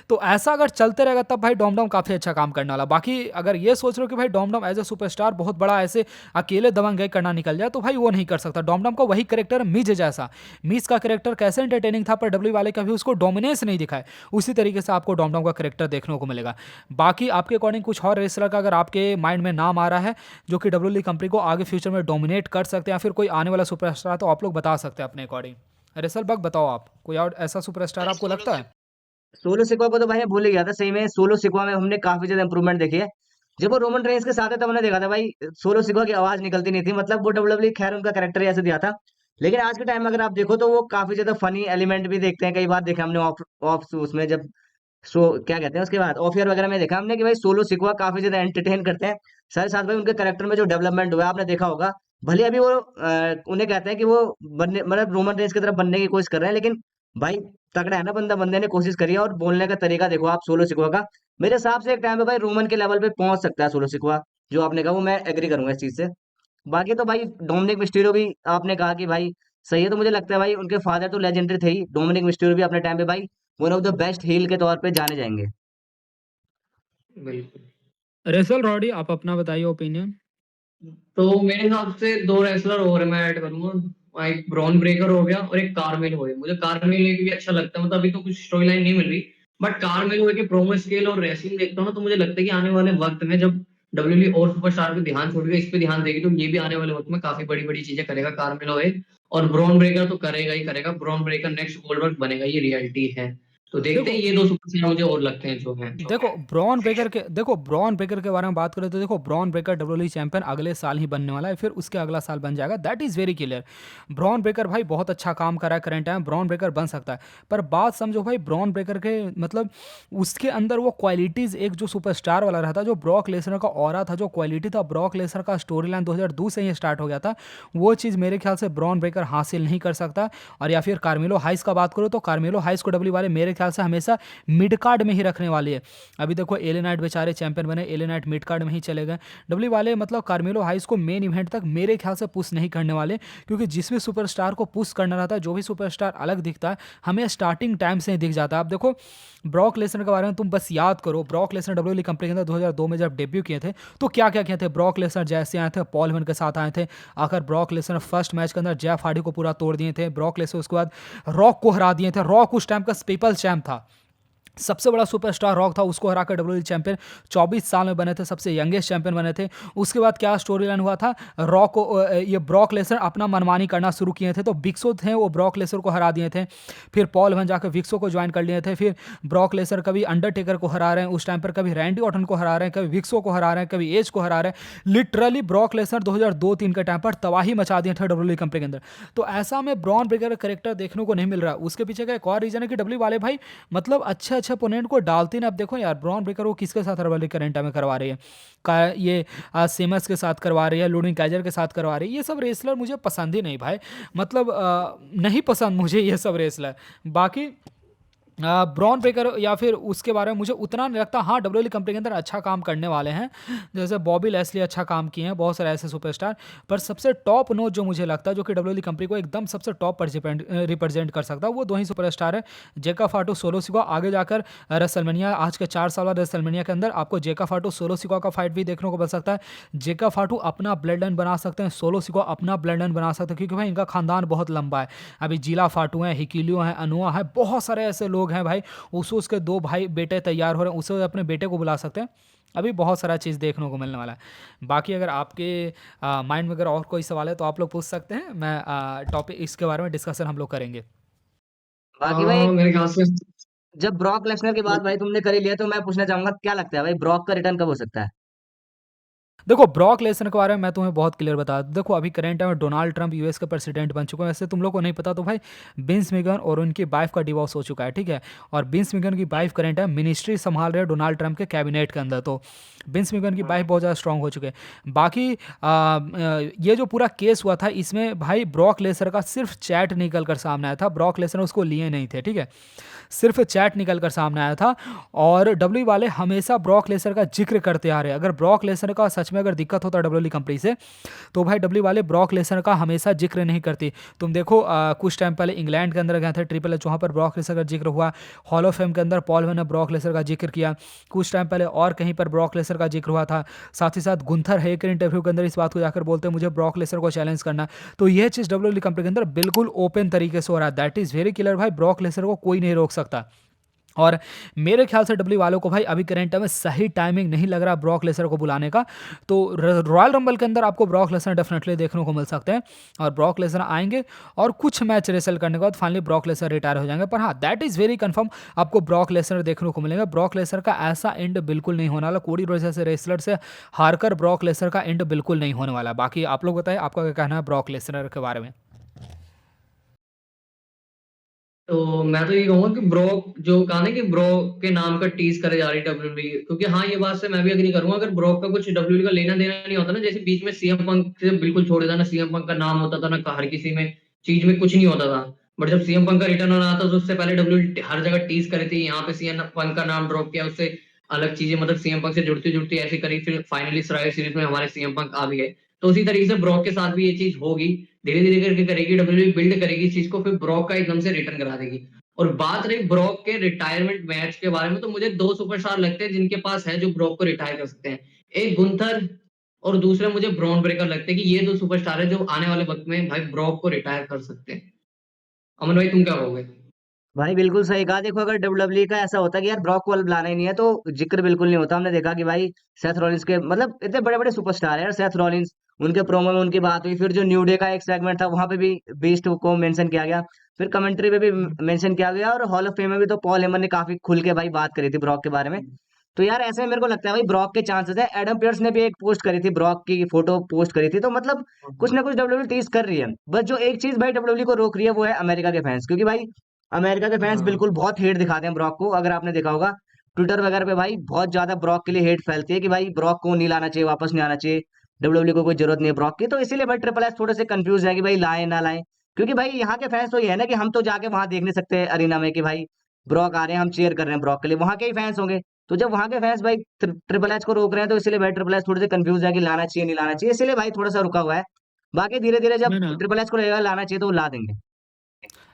तो ऐसा अगर चलते रहेगा तब भाई डॉम काफ़ी अच्छा काम करने वाला। बाकी अगर ये सोच रहे हो कि भाई डॉम एज ए सुपरस्टार बहुत बड़ा ऐसे अकेले दबंग करना निकल जाए तो भाई वो नहीं कर सकता। डॉम का वही कैरेक्टर मिज जैसा, मिज का कैरेक्टर कैसे एंटरटेनिंग था पर डब्ल्यू वाले कभी उसको डोमिनेंस नहीं दिखाए, उसी तरीके से आपको डॉम का कैरेक्टर देखने को मिलेगा। बाकी आपके अकॉर्डिंग कुछ और रेसलर का अगर आपके माइंड में नाम आ रहा है जो कि डब्ल्यू कंपनी को आगे फ्यूचर में डोमिनेट कर सकते हैं या फिर कोई आने वाला सुपरस्टार, तो आप लोग बता सकते हैं अपने अकॉर्डिंग। रेसल बग बताओ आप, कोई और ऐसा सुपरस्टार आपको लगता है? सोलो सिक्वा को तो भाई मैं भूल ही गया था। सही में सोलो सिक्वा में हमने काफी ज्यादा इंप्रूवमेंट देखी है। जब वो रोमन रेंस के साथ है तब हमने देखा था भाई सोलो सिक्वा की आवाज निकलती नहीं थी, मतलब वो डब्ल्यूडब्ल्यूई खैर उनका कैरेक्टर ऐसे दिया था लेकिन आज के टाइम में अगर आप देखो तो वो काफी ज्यादा फनी एलिमेंट भी देखते हैं, कई बार देखा हमने ऑफ ऑफ उसमें जब सो क्या कहते हैं उसके बाद ऑफ ईयर वगैरह में देखा हमने कि भाई सोलो सिकवा काफी ज्यादा एंटरटेन करते हैं। साथ ही साथ भाई उनके कैरेक्टर में जो डेवलपमेंट हुआ है आपने देखा होगा। भले अभी वो उन्हें कहते हैं कि वो बनने मतलब रोमन रेंस की तरफ बनने की कोशिश कर रहे हैं, लेकिन भाई तगड़ा है ना बंदा, बंदे ने कोशिश करी है। और बोलने का तरीका देखो आप सोलो सिकवा का, मेरे हिसाब से एक टाइम पे भाई रोमन के लेवल पे पहुंच सकता है सोलो सिकवा। जो आपने कहा वो मैं एग्री करूंगा इस चीज से। बाकी तो भाई डोमिनिक मिस्टीरियो भी आपने कहा कि भाई सही है, तो मुझे लगता है भाई उनके फादर तो लेजेंडरी थे ही, डोमिनिक मिस्टीरियो भी अपने टाइम पे भाई one of the best heel के तौर पे जाने जाएंगे। बिल्कुल। रेसल रॉडी, आप अपना बताइए ओपिनियन। तो मेरे हिसाब से 2 रेसलर और हैं, मैं ऐड करूँगा। एक ब्रॉन ब्रेकर हो गया और एक कार्मेलो है। मुझे कार्मेलो भी अच्छा लगता है, मतलब अभी तो कुछ स्टोरी लाइन नहीं मिल रही, बट कार्मेलो के प्रोमो स्केल और रेसलिंग देखता हूँ ना, तो मुझे लगता है कि आने वाले वक्त में जब डब्ल्यूडब्ल्यूई और सुपरस्टार पे ध्यान छोड़ के इस पे ध्यान देगी, तो ये भी आने वाले वक्त में काफी बड़ी-बड़ी चीजें करेगा कार्मेलो है। और ब्रॉन ब्रेकर तो करेगा ही करेगा। ब्रॉन ब्रेकर नेक्स्ट गोल्डबर्ग बनेगा, ये रियलिटी है। तो देखते देखो हैं, ये 2 सुपरस्टार मुझे और लगते हैं जो हैं। ब्रॉन ब्रेकर के बारे में बात करें तो देखो, ब्रॉन ब्रेकर डब्ल्यूडब्ल्यूई चैंपियन अगले साल ही बनने वाला है, फिर उसके अगला साल बन जाएगा, that is very clear. Bron Breakker भाई बहुत अच्छा काम कर रहा है करंट टाइम, ब्रॉन ब्रेकर बन सकता है। पर बात समझो भाई, ब्रॉन ब्रेकर के मतलब उसके अंदर वो क्वालिटीज़ एक जो सुपरस्टार वाला रहता, जो ब्रॉक लेसनर का ऑरा था, जो क्वालिटी था, ब्रॉक लेसनर का स्टोरी लाइन 2002 से ही स्टार्ट हो गया था, वो चीज़ मेरे ख्याल से ब्रॉन ब्रेकर हासिल नहीं कर सकता। और या फिर कार्मेलो हाइस का बात करो तो कार्मेलो हाइस को डब्ल्यू वाले मेरे ख्याल से हमेशा मिड कार्ड में ही रखने वाली है। अभी देखो एले नाइट बेचारे चैंपियन बने, एले नाइट मिड कार्ड में ही चले गए। डब्ल्यू वाले मतलब कार्मेलो हाइस को मेन इवेंट तक मेरे ख्याल से पुश नहीं करने वाले, क्योंकि जिस भी सुपरस्टार को पुश करना रहता है, जो भी सुपरस्टार अलग दिखता है, हमें स्टार्टिंग टाइम से ही दिख जाता है। आप देखो ब्रॉक लेसनर के बारे में तुम बस याद करो, ब्रॉक लेसनर डब्ल्यू कंपनी के अंदर 2002 में जब डेब्यू किए थे तो क्या क्या किए थे। ब्रॉक लेसनर जैसे आए थे, पॉल हेमन के साथ आए थे, आकर ब्रॉक लेसनर फर्स्ट मैच के अंदर जेफ हार्डी को पूरा तोड़ दिए थे। ब्रॉक लेसनर उसके बाद रॉक को हरा दिए थे। रॉक उस टाइम का पीपल्स चैंप था, सबसे बड़ा सुपरस्टार रॉक था, उसको हराकर डब्ल्यूडब्ल्यूई चैंपियन 24 साल में बने थे, सबसे यंगेस्ट चैंपियन बने थे। उसके बाद क्या स्टोरी लाइन हुआ था, रॉक को ये ब्रॉक लेसनर अपना मनमानी करना शुरू किए थे, तो विक्सो थे वो ब्रॉक लेसनर को हरा दिए थे। फिर पॉल हेमन जाकर विक्सो को ज्वाइन कर लिए थे। फिर ब्रॉक लेसनर कभी अंडरटेकर को हरा रहे हैं उस टाइम पर, कभी रैंडी ऑर्टन को हरा रहे हैं, कभी विक्सो को हरा रहे हैं, कभी एज को हरा रहे हैं। लिटरली ब्रॉक लेसनर 2002-3 के टाइम पर तबाही मचा दिए थे डब्ल्यूडब्ल्यूई कंपनी के अंदर। तो ऐसा में ब्रॉन ब्रेकर का करेक्टर देखने को नहीं मिल रहा। उसके पीछे का एक और रीजन है कि डब्ल्यू वाले भाई मतलब अच्छे अच्छे ओपोनेंट को डालते हैं। अब देखो यार, ब्रॉन ब्रेकर वो किसके साथ डब्ल्यू करंट में करवा रही है, ये सेमस के साथ करवा रही है, लुडिन काइजर के साथ करवा रही है। ये सब रेसलर मुझे पसंद ही नहीं भाई, मतलब नहीं पसंद मुझे ये सब रेसलर। बाकी ब्रॉन ब्रेकर या फिर उसके बारे में मुझे उतना नहीं लगता। हाँ, डब्ल्यूडब्ल्यूई कंपनी के अंदर अच्छा काम करने वाले हैं, जैसे बॉबी लेस्ली अच्छा काम किए हैं, बहुत सारे ऐसे सुपरस्टार। पर सबसे टॉप नोट जो मुझे लगता है, जो कि डब्ल्यूडब्ल्यूई कंपनी को एकदम सबसे टॉप पर रिप्रेजेंट कर सकता है, वो 2 ही सुपरस्टार है, जेका फाटू, सोलो सिकवा। आगे जाकर रेसलमेनिया, आज के 4 साल बाद रेसलमेनिया के अंदर आपको जेका फाटू सोलो सिकवा का फाइट भी देखने को मिल सकता है। जेका फाटू अपना ब्लड लाइन बना सकते हैं, सोलो सिकवा अपना ब्लड लाइन बना सकते हैं, क्योंकि भाई इनका खानदान बहुत लंबा है। अभी जिला फाटू हैं, हिकिलियो हैं, अनुआ है, बहुत सारे ऐसे लोग हैं भाई। उसके 2 भाई बेटे तैयार हो रहे हैं, उसे अपने बेटे को बुला सकते हैं। अभी बहुत सारा चीज़ देखने को मिलने वाला है। बाकी अगर आपके माइंड में अगर और कोई सवाल है तो आप लोग पूछ सकते हैं, मैं टॉपिक इसके बारे में डिस्कशन हम लोग करेंगे। बाकी भाई मेरे ख्याल से जब ब्रॉक लेसनर की बात भाई तुमने कर ही लिया, तो मैं पूछना चाहूंगा क्या लगता है भाई ब्रॉक का रिटर्न कब हो सकता है? देखो ब्रॉक लेसनर के बारे में मैं तुम्हें बहुत क्लियर बता दूं। देखो अभी करंट टाइम में डोनाल्ड ट्रंप यूएस के प्रेसिडेंट बन चुके हैं। वैसे तुम लोग को नहीं पता तो भाई बिन्स मिगन और उनकी वाइफ का डिवोर्स हो चुका है, ठीक है। और बिन्स मिगन की वाइफ करंट टाइम मिनिस्ट्री संभाल रहे हैं डोनाल्ड ट्रंप के कैबिनेट के अंदर। तो बिन्स मिगन की वाइफ बहुत ज़्यादा स्ट्रांग हो चुके हैं। बाकी ये जो पूरा केस हुआ था, इसमें भाई ब्रॉक लेसनर का सिर्फ चैट निकल कर सामने आया था। ब्रॉक लेसनर उसको लिए नहीं थे, ठीक है, सिर्फ चैट निकल कर सामने आया था। और डब्ल्यू वाले हमेशा ब्रॉक लेसनर का जिक्र करते आ रहे हैं। अगर ब्रॉक लेसनर का सच में अगर दिक्कत होता डब्ल्यू कंपनी से, तो भाई डब्ल्यू वाले ब्रॉक लेसनर का हमेशा जिक्र नहीं करती। तुम देखो कुछ टाइम पहले इंग्लैंड के अंदर गए थे ट्रिपल एच, वहाँ पर ब्रॉक लेसनर का जिक्र हुआ। हॉल ऑफ फेम के अंदर पॉल हेमन ने ब्रॉक लेसनर का जिक्र किया। कुछ टाइम पहले और कहीं पर ब्रॉक लेसनर का जिक्र हुआ था। साथ ही साथ गुंथर हेकर इंटरव्यू के अंदर इस बात को जाकर बोलते हैं मुझे ब्रॉक लेसनर को चैलेंज करना। तो यह चीज़ डब्ल्यू कंपनी के अंदर बिल्कुल ओपन तरीके से हो रहा है। दैट इज़ वेरी क्लियर भाई, ब्रॉक लेसनर को कोई नहीं रोक सकता। और मेरे ख्याल से डब्ल्यू वालों को भाई अभी करंट टाइम में सही टाइमिंग नहीं लग रहा ब्रॉक लेसनर को बुलाने का। तो रॉयल रंबल के अंदर आपको ब्रॉक लेसनर डेफिनेटली देखने को मिल सकते हैं, और ब्रॉक लेसनर आएंगे और कुछ मैच रेसल करने के बाद फाइनली ब्रॉक लेसनर रिटायर हो जाएंगे। पर हाँ, दैट इज़ वेरी कंफर्म, आपको ब्रॉक लेसनर देखने को मिलेगा। ब्रॉक लेसनर का ऐसा एंड बिल्कुल नहीं होने वाला, कोडी रोड्स जैसे रेसलर से हारकर ब्रॉक लेसनर का एंड बिल्कुल नहीं होने वाला। बाकी आप लोग बताएं आपका क्या कहना है ब्रॉक लेसनर के बारे में। तो मैं तो ये कहूँगा कि ब्रॉक जो कहा ना कि ब्रॉक के नाम का टीज़ करे जा रही है डब्ल्यूडब्ल्यूई, क्योंकि हाँ, ये बात से मैं भी एग्री करूँगा। अगर ब्रॉक का कुछ डब्ल्यूडब्ल्यूई का लेना-देना नहीं होता ना, जैसे बीच में सीएम पंक से बिल्कुल छोड़ देता ना, सीएम पंक का नाम होता था ना, हर किसी में चीज़ में कुछ नहीं होता था। बट जब सीएम पंक का रिटर्न ऑन आया था, तो उससे पहले डब्ल्यूडब्ल्यूई हर जगह टीज़ करी थी, यहाँ पे सीएम पंक का नाम ड्रॉप किया, उससे अलग चीज़ें मतलब सीएम पंक से जुड़ती-जुड़ती ऐसे करी, फिर फाइनली सर्वाइवर सीरीज़ में हमारे सीएम पंक आ भी गए। तो उसी तरीके से ब्रॉक के साथ भी ये चीज़ होगी, धीरे-धीरे करके करेगी डब्ल्यूडब्ल्यूई, बिल्ड करेगी इस चीज़ को, फिर ब्रॉक का एकदम से रिटर्न करा देगी। और बात रही ब्रॉक के रिटायरमेंट मैच के बारे में, तो मुझे 2 सुपरस्टार लगते हैं जिनके पास है जो ब्रॉक को रिटायर कर सकते हैं। एक गुंथर और दूसरे मुझे ब्रॉन ब्रेकर लगते हैं कि ये 2 सुपरस्टार हैं जो आने वाले वक़्त में भाई ब्रॉक को रिटायर कर सकते हैं। अमन भाई तुम क्या कहोगे? भाई बिल्कुल सही कहा। देखो अगर डब्ल्यूडब्ल्यूई का ऐसा होता कि यार ब्रॉक को अब लाना ही नहीं है तो जिक्र बिल्कुल नहीं होता। हमने देखा कि भाई सेथ रॉलिंस के मतलब इतने बड़े बड़े सुपरस्टार है यार सेथ रॉलिंस, उनके प्रोमो में उनकी बात हुई। फिर जो न्यू डे का एक सेगमेंट था वहां पे भी बीस्ट को मेंशन किया गया। फिर कमेंट्री पे भी मेंशन किया गया और हॉल ऑफ फेम में भी तो पॉल हेमन ने काफी खुल के भाई बात करी थी ब्रॉक के बारे में। तो यार ऐसे में मेरे को लगता है भाई ब्रॉक के चांसेस है। एडम पियर्स ने भी एक पोस्ट करी थी, ब्रॉक की फोटो पोस्ट करी थी। तो मतलब कुछ ना कुछ डब्ल्यूडब्ल्यूई टीज कर रही है। बस जो एक चीज भाई डब्ल्यूडब्ल्यूई को रोक रही है वो है अमेरिका के फैंस, क्योंकि भाई अमेरिका के फैंस हाँ, बिल्कुल बहुत हेट दिखाते हैं ब्रॉक को। अगर आपने देखा होगा ट्विटर वगैरह पे भाई बहुत ज्यादा ब्रॉक के लिए हेट फैलती है कि भाई ब्रॉक को नहीं लाना चाहिए, वापस नहीं आना चाहिए, डब्ल्यूडब्ल्यू को कोई जरूरत नहीं है ब्रॉक की। तो इसीलिए भाई ट्रिपल एच थोड़े से कंफ्यूज है कि भाई लाए ना लाए। क्योंकि भाई यहाँ के फैंस तो ये है ना कि हम तो जाके वहां देख नहीं सकते अरीना में कि भाई ब्रॉक आ रहे हैं, हम चीयर कर रहे हैं ब्रॉक के लिए, वहां के ही फैंस होंगे। तो जब वहां के फैंस भाई ट्रिपल एच को रोक रहे हैं तो इसीलिए भाई ट्रिपल एच थोड़े से कंफ्यूज है कि लाना चाहिए नहीं लाना चाहिए, इसीलिए भाई थोड़ा सा रुका हुआ है। बाकी धीरे धीरे जब ना ना ट्रिपल एच को लगेगा लाना चाहिए तो वो ला देंगे।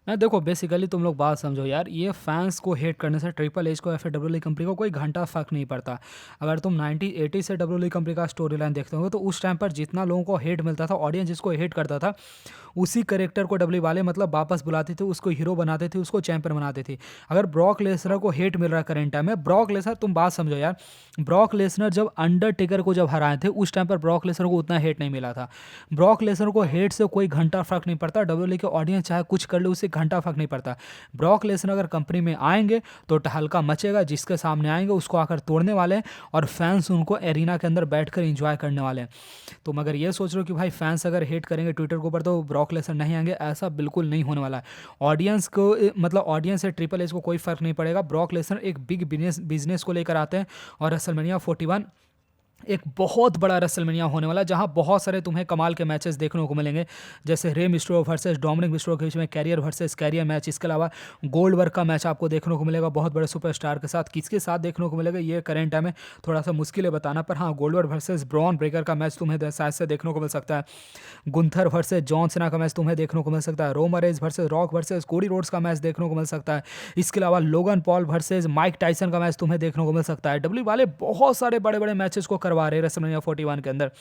ना देखो बेसिकली तुम लोग बात समझो यार, ये फैंस को हेट करने से ट्रिपल एच को या फिर डब्ल्यू कंपनी को कोई घंटा फर्क नहीं पड़ता। अगर तुम 1980 से डब्ल्यू कंपनी का स्टोरी लाइन देखते हो तो उस टाइम पर जितना लोगों को हेट मिलता था, ऑडियंस जिसको हेट करता था, उसी करेक्टर को डब्ल्यू वाले मतलब वापस बुलाते थे, उसको हीरो बनाते थे, उसको चैंपियन बनाते थे। अगर ब्रॉक लेसनर को हेट मिल रहा है करेंट टाइम में, ब्रॉक लेसनर तुम बात समझो यार, ब्रॉक लेसनर जब अंडरटेकर को जब हराए थे उस टाइम पर ब्रॉक लेसनर को उतना हेट नहीं मिला था। ब्रॉक लेसनर को हेट से कोई घंटा फर्क नहीं पड़ता, डब्ल्यू के ऑडियंस चाहे कुछ कर ले उससे घंटा फर्क नहीं पड़ता। ब्रॉक लेसनर अगर कंपनी में आएंगे तो टहलका मचेगा, जिसके सामने आएंगे उसको आकर तोड़ने वाले हैं और फैंस उनको एरिना के अंदर बैठकर एंजॉय करने वाले हैं। तुम अगर ये सोच रहे हो कि भाई फैंस अगर हेट करेंगे ट्विटर के ऊपर तो ब्रॉक लेसनर नहीं आएंगे, ऐसा बिल्कुल नहीं होने वाला है। ऑडियंस को मतलब ऑडियंस से ट्रिपल एच को कोई फर्क नहीं पड़ेगा। ब्रॉक लेसनर एक बिग बिजनेस को लेकर आते हैं और रेसलमेनिया 41 एक बहुत बड़ा रेसलमेनिया होने वाला है, जहां बहुत सारे तुम्हें कमाल के मैचेस देखने को मिलेंगे, जैसे रे मिस्ट्रो वर्सेस डोमिनिक मिस्ट्रो के बीच में कैरियर वर्सेस कैरियर मैच। इसके अलावा गोल्ड वर्क का मैच आपको देखने को मिलेगा बहुत बड़े सुपरस्टार के साथ। किसके साथ देखने को मिलेगा ये करेंट टाइम में थोड़ा सा मुश्किल है बताना, पर हाँ gold work versus Bron Breakker का मैच तुम्हें शायद से देखने को मिल सकता है। गुंथर वर्सेस जॉन सीना का मैच तुम्हें देखने को मिल सकता है। Roman range versus rock versus Cody Rhodes का मैच देखने को मिल सकता है। इसके अलावा Logan Paul versus Mike Tyson का मैच तुम्हें देखने को मिल सकता है। डब्ल्यू वाले बहुत सारे बड़े बड़े मैचेस को करवा रहे हैं रेसलमेनिया 41 के अंदर।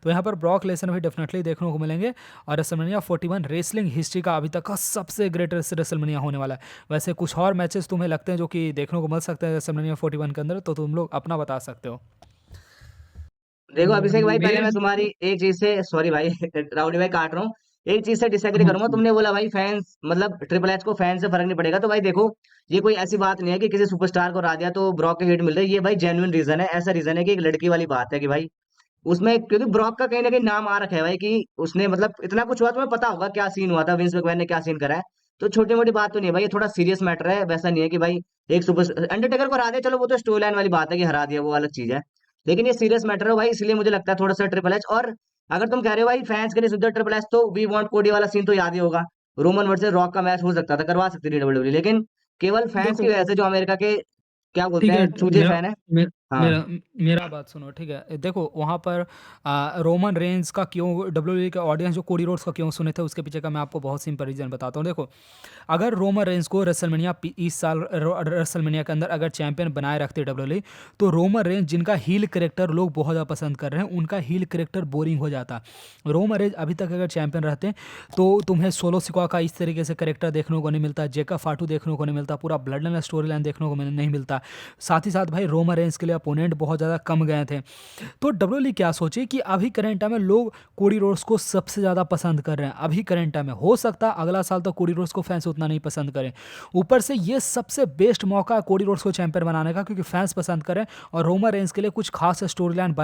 तो यहाँ पर ब्रॉक लेसनर भी डेफिनेटली देखने को मिलेंगे और रेसलमेनिया 41 रेसलिंग हिस्ट्री का अभी तक का सबसे ग्रेटेस्ट रेसलमेनिया होने वाला है। वैसे कुछ और मैचेस तुम्हें लगते हैं जो कि देखने को मिल सकते हैं रेसलमेनिया 41 के अंदर, तो तुम लोग अपना बता सकते हो। देखो अभिषेक भाई पहले मेरे मैं तुम्हारी एक चीज से सॉरी भाई राउडी भाई काट रहा हूँ, एक चीज से डिसएग्री करूंगा। तुमने बोला भाई फैंस मतलब ट्रिपल एच को फैन से फर्क नहीं पड़ेगा। तो भाई देखो ये कोई ऐसी बात नहीं है कि किसी सुपरस्टार को हरा दिया तो ब्रॉक के हिट मिल रही है। ये भाई जेन्युइन रीजन है। ऐसा रीजन है कि एक लड़की वाली बात है कि भाई उसमें क्योंकि ब्रॉक का कहीं ना कहीं नाम आ रखा है भाई कि उसने मतलब इतना कुछ हुआ, तुम्हें पता होगा क्या सीन हुआ था, विंस मैकमैन ने क्या सीन करा है। तो छोटी मोटी बात तो नहीं है भाई, ये थोड़ा सीरियस मैटर है। वैसा नहीं है कि भाई एक सुपर अंडरटेकर को हरा दिया, चलो वो तो स्टोरी लाइन वाली बात है कि हरा दिया, वो अलग चीज है। लेकिन ये सीरियस मैटर है भाई, इसलिए मुझे लगता है थोड़ा सा ट्रिपल एच। और अगर तुम कह रहे हो भाई फैंस के लिए सुधर ट्रिपल एच, तो वी वांट कोडी वाला सीन तो याद ही होगा। रोमन वर्सेस रॉक का मैच हो सकता था, करवा सकती थी डब्ल्यूडब्ल्यू, लेकिन केवल फैंस की देखो वजह से जो अमेरिका के क्या बोलते ठीक है, हैं चूजे मेरा फैन है। मे, हाँ मेरा मेरा बात सुनो ठीक है। देखो वहाँ पर रोमन रेंज का क्यों डब्ल्यू के ऑडियंस जो कोडी रोड्स का क्यों सुने थे उसके पीछे का मैं आपको बहुत सिंपल रीजन बताता हूँ। देखो अगर रोमन रेंज को रेसलमेनिया इस साल रेसलमेनिया के अंदर अगर चैंपियन बनाए रखते डब्ल्यू, तो रोमन रेंज जिनका हील करेक्टर लोग बहुत ज़्यादा पसंद कर रहे हैं उनका हील करेक्टर बोरिंग हो जाता। रोमन रेंज अभी तक अगर चैंपियन रहते तो तुम्हें सोलो सिक्वा का इस तरीके से करेक्टर देखने को नहीं मिलता, जेका फाटू देखने को नहीं मिलता, पूरा ब्लड लाइन स्टोरी लाइन देखने को नहीं मिलता। साथ ही साथ भाई रोमन रेंज के लिए अपोनेंट बहुत ज़्यादा कम गए थे। तो डब्ल्यूडब्ल्यूई क्या सोचे कि अभी करंट टाइम में लोग कोडी रोड्स को सबसे ज़्यादा पसंद कर रहे हैं। अभी करंट टाइम में हो सकता है अगला साल तो कोडी रोड्स को फैंस उतना नहीं पसंद करें। ऊपर से ये सबसे बेस्ट मौका है कोडी रोड्स को चैंपियन बनाने का, क्योंकि फैंस पसंद करें और रोमन रेंज के लिए कुछ खास स्टोरी लाइन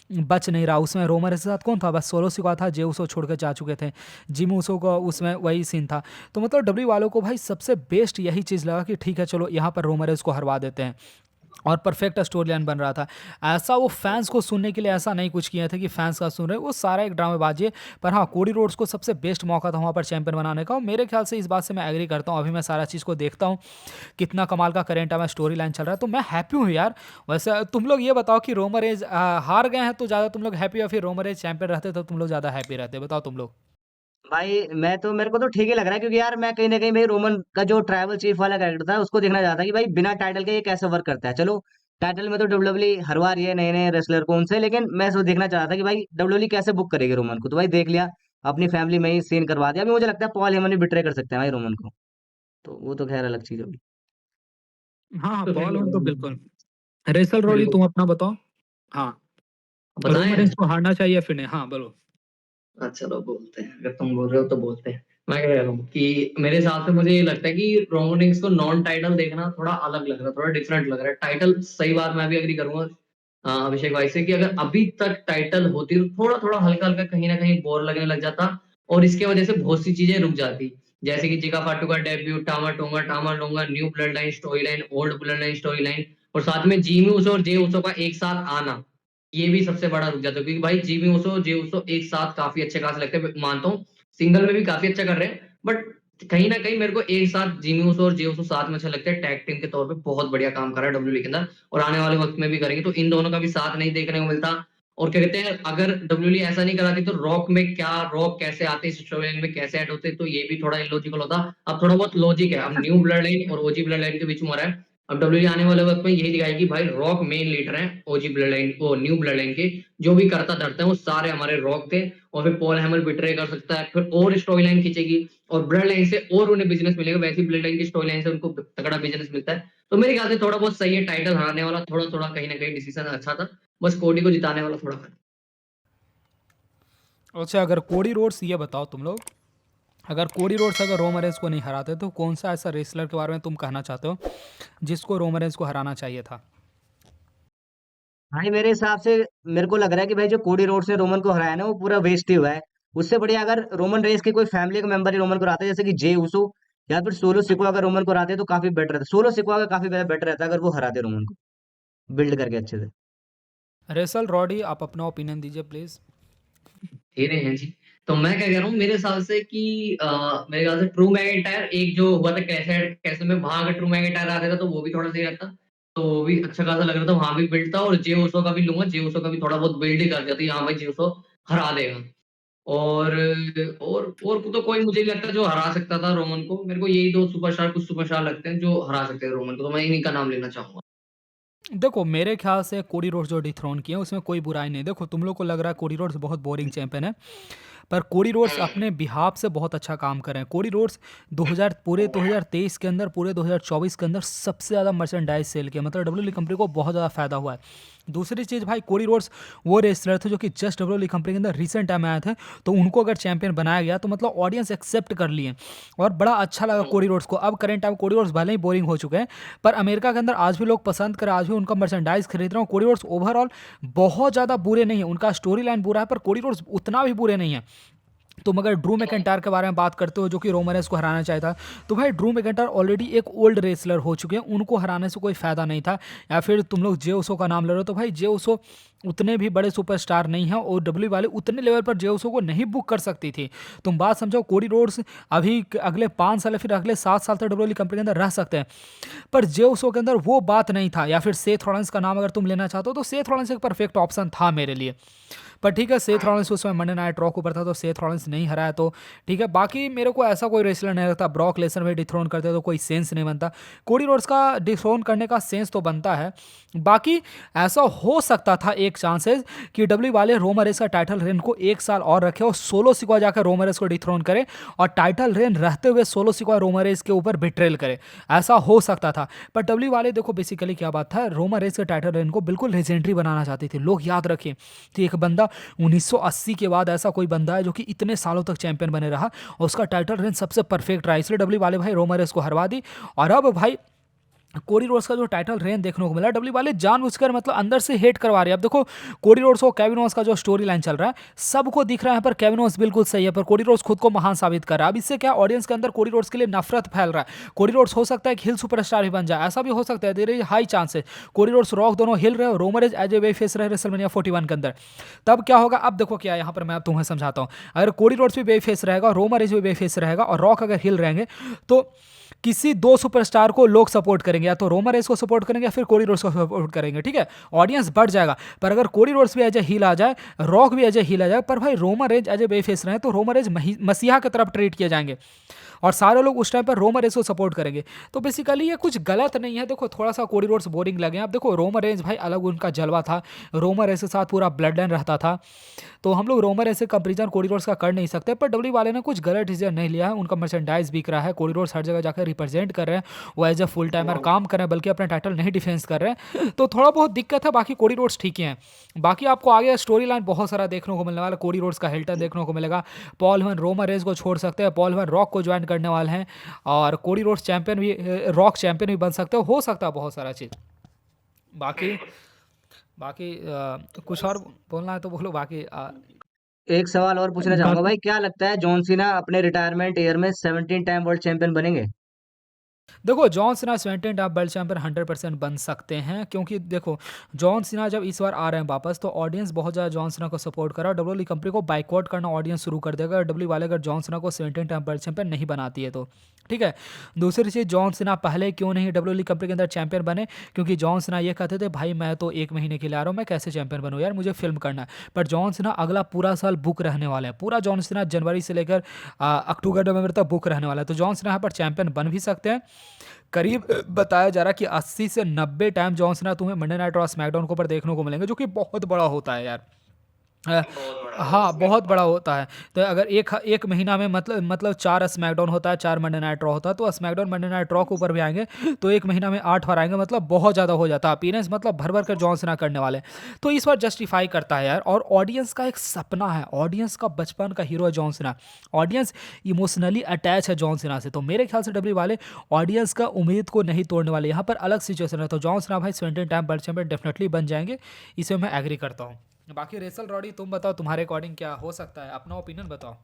बच नहीं रहा। उसमें रोमन रेंज के साथ कौन था, बस सोलो सिकवा था, जे उसो छोड़ कर जा चुके थे, जिमी उसो का उसमें वही सीन था। तो मतलब डब्ल्यू वालों को भाई सबसे बेस्ट यही चीज़ लगा कि ठीक है चलो यहाँ पर रोमन रेंज को हरवा देते हैं, और परफेक्ट स्टोरी लाइन बन रहा था। ऐसा वो फैंस को सुनने के लिए ऐसा नहीं कुछ किया था कि फैंस का सुन रहे, वो सारा एक ड्रामेबाजी है। पर हाँ, कोडी रोड्स को सबसे बेस्ट मौका था वहाँ पर चैंपियन बनाने का, और मेरे ख्याल से इस बात से मैं एग्री करता हूँ। अभी मैं सारा चीज़ को देखता हूँ कितना कमाल का करेंट में स्टोरी लाइन चल रहा है, तो मैं हैप्पी हूँ यार। वैसे तुम लोग ये बताओ कि रोमन रेंज हार गए हैं तो ज़्यादा तुम लोग हैप्पी, या फिर रोमन रेंज चैंपियन रहते तो तुम लोग ज़्यादा हैप्पी रहते, बताओ तुम लोग। भाई मेरे को तो ठीक ही लग रहा है, क्योंकि यार मैं कहीं ना कहीं भाई रोमन का जो ट्राइबल चीफ वाला कैरेक्टर था उसको देखना चाहता था कि भाई बिना टाइटल के ये कैसे वर्क करता है। चलो टाइटल में तो डब्ल्यूडब्ल्यूई हरवा रही है नए नए रेसलर को उनसे, लेकिन मैं इसको देखना चाह रहा था कि भाई डब्ल्यूडब्ल्यूई कैसे बुक करेगी रोमन को। तो भाई देख लिया, अपनी फैमिली में ही सीन करवा दिया। अभी मुझे लगता है पॉल हेमन भी बिट्रे कर सकते हैं भाई रोमन को, तो वो तो खैर अलग चीज होगी। हाँ हाँ, तो फिर पॉल हूँ तो बिल्कुल। रेसल रोडी बिल्कुल तुम अपना बताओ। हाँ, रोमन बताएं। रेंज को हारना चाहिए या फिर नहीं, हाँ बोलो। चलो बोलते हैं, अगर तुम बोल रहे हो तो बोलते हैं। मैं कह रहा हूँ कि मेरे हिसाब से मुझे ये लगता है कि रोमन रेंज को नॉन टाइटल देखना थोड़ा अलग लग रहा है, थोड़ा डिफरेंट लग रहा है। टाइटल सही बात, मैं भी एग्री करूंगा अभिषेक भाई से कि अगर अभी तक टाइटल होती तो थोड़ा थोड़ा हल्का हल्का कहीं ना कहीं बोर लगने लग जाता, और इसके वजह से बहुत सी चीजें रुक जाती। जैसे कि जिगा फाटू का debut, Tama Tonga Tama Longa, new blood line story line, old blood line story line, और साथ में जीमी ऊसो और जे ऊसो का एक साथ आना, ये भी सबसे बड़ा रुक जाता है। क्योंकि भाई जीमी ऊसो जे ऊसो एक साथ काफी अच्छे खासे लगते हैं, मानता हूँ सिंगल में भी काफी अच्छा कर रहे हैं, बट कहीं ना कहीं मेरे को एक साथ जिमी ऊसो और जे ऊसो साथ में अच्छा लगता है। टैग टीम के तौर पे बहुत बढ़िया काम कर रहा है डब्ल्यूडब्ल्यूई के अंदर, और आने वाले वक्त में भी करेंगे। तो इन दोनों का भी साथ नहीं देखने को मिलता। और क्या कहते हैं, अगर डब्ल्यूडब्ल्यूई ऐसा नहीं कराती तो रॉक में क्या, रॉक कैसे आते, इस स्टोरी में कैसे ऐड होते, तो ये भी थोड़ा इलॉजिकल होता। अब थोड़ा बहुत लॉजिक है, अब न्यू ब्लड लाइन और ओजी ब्लड लाइन के बीच में हो रहा है। अब डब्ल्यूडब्ल्यूई आने वाले वक्त में यही दिखाएगी भाई रॉक मेन लीडर है ओजी ब्लड लाइन, वो न्यू ब्लड लाइन के, जो भी करता धरता है वो सारे हमारे रॉक थे। और फिर पॉल हेमल बिट्रे कर सकता है, फिर और स्टोरी लाइन खींचेगी, और ब्लड लाइन से और उन्हें बिजनेस मिलेगा। वैसी ब्लड लाइन की स्टोरी लाइन से उनको तगड़ा बिजनेस मिलता है। तो मेरे ख्याल से थोड़ा बहुत सही है, टाइटल हराने वाला थोड़ा थोड़ा कहीं ना कहीं डिसीजन अच्छा था, बस कोडी को जिताने वाला थोड़ा। अच्छा, अगर कोडी रोड्स, ये बताओ तुम लोग, अगर कोडी रोड्स अगर रोमन रेंज को नहीं हराते तो कौन सा ऐसा रेसलर के बारे में तुम कहना चाहते हो जिसको रोमन रेंज को हराना चाहिए था। भाई मेरे हिसाब से मेरे को लग रहा है कि भाई जो कोडी रोड्स ने रोमन को हराया ना वो पूरा वेस्ट ही हुआ है। उससे बढ़िया अगर रोमन रेंस के कोई फैमिली का मेंबर ही रोमन को हराते, जैसे कि जे उसो या फिर सोलो सिकवा अगर रोमन को हराते तो काफी बेटर रहता। सोलो सिकवा का काफी बेटर रहता अगर वो हराते रोमन को बिल्ड करके अच्छे से। रेसल रॉडी, आप अपना ओपिनियन दीजिए प्लीज। दे रहे हैं जी। तो मैं क्या कह रहा हूँ, मेरे हिसाब से कि मेरे ख्याल से ट्रू मैकेंटायर एक जो हुआ था कैसे कैसे में, वहां अगर ट्रू मैकेंटायर आता था तो वो भी थोड़ा सही रहता, तो वो भी अच्छा खासा लग रहा था, वहां भी बिल्ड था। और जे ओसो का भी लूंगा, जे ओसो का भी थोड़ा बहुत बिल्ड ही कर दिया था, हाँ भाई जे ओसो हरा देगा। और और तो कोई मुझे नहीं लगता जो हरा सकता था रोमन को। मेरे को यही दो सुपरस्टार, कुछ सुपरस्टार लगते हैं जो हरा सकते हैं रोमन को, तो मैं इन्हीं का नाम लेना चाहूंगा। देखो मेरे ख्याल से कोडी रोड्स जो डिथ्रोन किए उसमें कोई बुराई नहीं। देखो तुम लोग को लग रहा है कोडी रोड्स बहुत बोरिंग चैंपियन है, पर कोडी रोड्स अपने बिहाफ से बहुत अच्छा काम कर रहे हैं। कोडी रोड्स 2000 पूरे 2023 के अंदर, पूरे 2024 के अंदर सबसे ज़्यादा मर्चेंडाइज सेल किया, मतलब डब्ल्यूडब्ल्यूई कंपनी को बहुत ज़्यादा फायदा हुआ है। दूसरी चीज़ भाई, कोडी रोड्स वो रेसलर थे जो कि जस्ट डब्ल्यूडब्ल्यूई कंपनी के अंदर रिसेंट टाइम में आए थे, तो उनको अगर चैंपियन बनाया गया तो मतलब ऑडियंस एक्सेप्ट कर लिए और बड़ा अच्छा लगा कोडी रोड्स को। अब करंट टाइम कोडी रोड्स भले ही बोरिंग हो चुके हैं, पर अमेरिका के अंदर आज भी लोग पसंद करें, आज भी उनका मर्चेंडाइज खरीद रहे हैं। कोडी रोड्स ओवरऑल बहुत ज़्यादा बुरे नहीं है, उनका स्टोरी लाइन बुरा है पर कोडी रोड्स उतना भी बुरे नहीं है। तुम अगर ड्रू मैकेंटायर के बारे में बात करते हो जो कि रोमन रेंस को हराना चाहता था, तो भाई ड्रू मैकेंटायर ऑलरेडी एक ओल्ड रेसलर हो चुके हैं, उनको हराने से कोई फायदा नहीं था। या फिर तुम लोग जे ओसो का नाम ले रहे हो, तो भाई जे ओसो उतने भी बड़े सुपरस्टार नहीं हैं और डब्ल्यू वाले उतने लेवल पर जे ओसो को नहीं बुक कर सकती थी। तुम बात समझो, कोडी रोड्स अभी अगले 5 साल या फिर अगले 7 साल तक डब्ल्यू कंपनी के अंदर रह सकते हैं, पर जे ओसो के अंदर वो बात नहीं था। या फिर सेथ रॉलिंस का नाम अगर तुम लेना चाहते हो तो सेथ रॉलिंस एक परफेक्ट ऑप्शन था मेरे लिए, पर ठीक है सेथ रॉलिंस उस समय मंडे नाइट रॉ के ऊपर था तो सेथ रॉलिंस नहीं हराया तो ठीक है। बाकी मेरे को ऐसा कोई रेसलर नहीं लगता, ब्रॉक लेसनर में डिथ्रोन करते तो कोई सेंस नहीं बनता, कोडी रोड्स का डिथ्रोन करने का सेंस तो बनता है। बाकी ऐसा हो सकता था एक चांसेस कि डब्ल्यू वाले रोमन रेस का टाइटल रेन को 1 साल और रखे और सोलो सिक्वा जाकर रोमन रेस को डिथ्रोन करे और टाइटल रेन रहते हुए सोलो सिक्वा रोमन रेस के ऊपर बिट्रेल करे। ऐसा हो सकता था, पर डब्ल्यू वाले देखो बेसिकली क्या बात था, रोमन रेस के टाइटल रेन को बिल्कुल लेजेंडरी बनाना चाहते थे। लोग याद रखें कि एक बंदा 1980 के बाद ऐसा कोई बंदा है जो कि इतने सालों तक चैंपियन बने रहा और उसका टाइटल रेन सबसे परफेक्ट रहा, इसलिए डब्ल्यू वाले भाई रोमन रेस को हरवा दी। और अब भाई कोडी रोड्स का जो टाइटल रेन देखने को मिला, डब्ल्यू वाले जानबूझकर मतलब अंदर से हेट करवा रहे हैं। अब देखो कोडी रोड्स और केविन ओवंस का जो स्टोरी लाइन चल रहा है, सबको दिख रहा है पर केविन ओवंस बिल्कुल सही है, पर कोडी रोड्स खुद को महान साबित कर रहा है। अब इससे क्या ऑडियंस के अंदर कोडी रोड्स के लिए नफरत फैल रहा है। कोडी रोड्स हो सकता है कि हिल सुपरस्टार भी बन जाए, ऐसा भी हो सकता है, there is high chances. Cody Rhodes Rock दोनों हिल रहे हो, Roman Reigns as a way face रहे रेसलमेनिया 41 के अंदर। तब क्या होगा, अब देखो क्या यहाँ पर मैं तुम्हें समझाता हूँ। अगर कोडी रोड्स भी वे फेस रहेगा, रोमन रेंज भी वे फेस रहेगा और रॉक अगर हिल रहेंगे तो किसी दो सुपरस्टार को लोग सपोर्ट करेंगे, या तो रोमन रेंज को सपोर्ट करेंगे या फिर कोडी रोड्स को सपोर्ट करेंगे, ठीक है, ऑडियंस बढ़ जाएगा। पर अगर कोडी रोड्स भी एज ए हील आ जाए, रॉक भी एज ए हील आ जाए, पर भाई Roman Reigns as a babyface रहे तो रोमन रेंज मसीहा की तरफ ट्रीट किए जाएंगे और सारे लोग उस टाइम पर रोमन रेंज को सपोर्ट करेंगे। तो बेसिकली ये कुछ गलत नहीं है। देखो थोड़ा सा कोडी रोड्स बोरिंग लगे। अब देखो रोमन रेंज भाई अलग उनका जलवा था, रोमन रेंज के साथ पूरा ब्लड लाइन रहता था, तो हम लोग रोमन रेंज से कंपेरिजन कोडी रोड्स का कर नहीं सकते। पर डब्ल्यू वाले ने कुछ गलत डिसीजन नहीं लिया है, उनका मर्चेंडाइज बिक रहा है, कोडी रोड्स हर जगह जाकर रिप्रेजेंट कर रहे हैं, वो एज ए फुल टाइमर काम कर रहे हैं, बल्कि अपना टाइटल नहीं डिफेंस कर रहे हैं, तो थोड़ा बहुत दिक्कत है। बाकी कोडी रोड्स ठीक ही हैं। बाकी आपको आगे स्टोरी लाइन बहुत सारा देखने को मिलने वाला। कोडी रोड्स का हिल्टन देखने को मिलेगा, पॉल हेमन रोमन रेंज को छोड़ सकते हैं, पॉल हेमन रॉक को ज्वाइन करने वाले हैं और कोडी रोड्स चैंपियन भी, रॉक चैंपियन भी बन सकते हो सकता है बहुत सारा चीज़। बाकी बाकी कुछ और बोलना है तो बोलो। बाकी एक सवाल और पूछना चाहूंगा भाई, क्या लगता है जॉन सीना अपने रिटायरमेंट ईयर में 17 टाइम वर्ल्ड चैंपियन बनेंगे? देखो John Cena 17 time world champion 100% बन सकते हैं, क्योंकि देखो जॉन सीना जब इस बार आ रहे हैं वापस तो ऑडियंस बहुत ज़्यादा जॉन सीना को सपोर्ट कर रहा है। डब्ल्यूडब्ल्यूई कंपनी को बाइकआउट करना ऑडियंस शुरू कर देगा डब्ल्यू वाले अगर जॉन सीना को 17 टाइम वर्ल्ड चैंपियन नहीं बनाती है तो, ठीक है। दूसरी चीज़, जॉन सीना पहले क्यों नहीं डब्ल्यूडब्ल्यूई कंपनी के अंदर चैंपियन बने, क्योंकि जॉन सीना ये कहते थे भाई मैं तो 1 महीने के लिए आ रहा हूँ, मैं कैसे चैंपियन बनूँ यार, मुझे फिल्म करना है। पर जॉन सीना अगला पूरा साल बुक रहने वाला है, पूरा जॉन सीना जनवरी से लेकर अक्टूबर नवंबर तक बुक रहने वाला है, तो जॉन सीना यहाँ पर चैंपियन बन भी सकते हैं। करीब बताया जा रहा है कि 80 से 90 टाइम जॉन सीना तुम्हें मंडे नाइट और स्मैकडाउन के ऊपर देखने को मिलेंगे, जो कि बहुत बड़ा होता है यार। हाँ बहुत बड़ा होता है। तो अगर एक महीना में मतलब 4 स्मैकडाउन होता है, 4 मंडे नाइट रॉ होता है, तो स्मैकडाउन मंडे नाइट रॉ के ऊपर भी आएंगे तो एक महीना में 8 बार आएंगे, मतलब बहुत ज़्यादा हो जाता है। अपीयरेंस मतलब भर भर कर जॉन सीना करने वाले, तो इस बार जस्टिफाई करता है यार। और ऑडियंस का एक सपना है, ऑडियंस का बचपन का हीरो है John Cena, audience emotionally attach है जॉन सीना से, तो मेरे ख्याल से डब्ल्यू वाले ऑडियंस का उम्मीद को नहीं तोड़ने वाले। यहाँ पर अलग सिचुएशन है, तो जॉन सीना भाई 17 टाइम वर्ल्ड चैंपियन डेफिनेटली बन जाएंगे, इसे मैं एग्री करता हूँ। बाकी रेसल रॉडी तुम बताओ, तुम्हारे अकॉर्डिंग क्या हो सकता है, अपना ओपिनियन बताओ।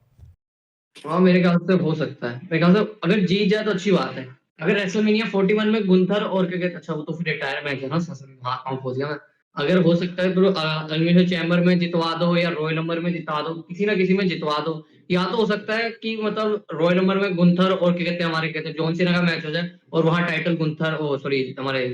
हाँ मेरे ख्याल से हो सकता है, मेरे ख्याल से अगर जीत जाए तो अच्छी बात है। अगर रेसलमेनिया 41 में गुंथर और क्या कहते, अच्छा वो तो फिर रिटायर मैच है ना, हाँ कंफ्यूज गया मैं। अगर हो सकता है तो एलिमिनेशन चैम्बर में जितवा दो या रॉयल नंबर में जितवा दो, किसी ना किसी में जितवा दो, या तो हो सकता है कि मतलब रॉयल नंबर में गुंथर और क्या कहते हैं हमारे कहते हैं जॉन सीना का मैच हो जाए और वहां टाइटल गुंथर ओ सॉरी हमारे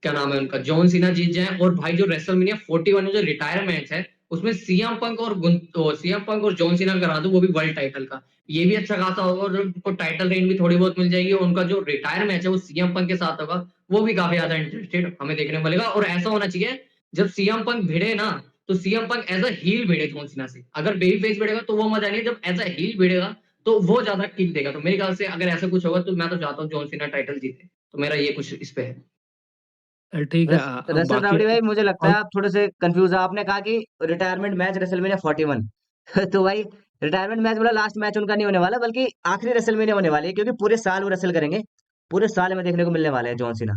क्या नाम है उनका जॉन सीना जीत जाए, और भाई जो रेसलमेनिया 41 में जो रिटायर मैच है उसमें सीएम पंक और जॉन सीना करा दो, वो भी वर्ल्ड टाइटल का, ये भी अच्छा खासा होगा और उनको टाइटल रेंज भी थोड़ी बहुत मिल जाएगी, और उनका जो रिटायर मैच है वो सीएम पंक के साथ होगा, वो भी काफी ज्यादा इंटरेस्टेड हमें देखने को मिलेगा। और ऐसा होना चाहिए जब सीएम पंक भिड़े ना, तो CM Punk as a heel भिड़े जॉन सीना से। अगर बेबी फेस भिड़ेगा तो वो मजा नहीं है, जब एज अ हील भिड़ेगा तो वो ज्यादा किक देगा। तो मेरे ख्याल से अगर ऐसा कुछ होगा तो मैं तो चाहता हूँ जॉन सीना टाइटल जीते, तो मेरा ये कुछ इस पे है। ठीक है। रसल बाकी रावड़ी भाई, मुझे लगता है आप थोड़े से कंफ्यूज है। आपने कहा कि रिटायरमेंट मैच रेसलमेनिया 41 तो भाई रिटायरमेंट मैच बोला, लास्ट मैच उनका नहीं होने वाला, बल्कि आखिरी रेसलमेनिया होने वाली है, क्योंकि पूरे साल वो रेसल करेंगे, पूरे साल में देखने को मिलने वाले हैं जॉन सीना।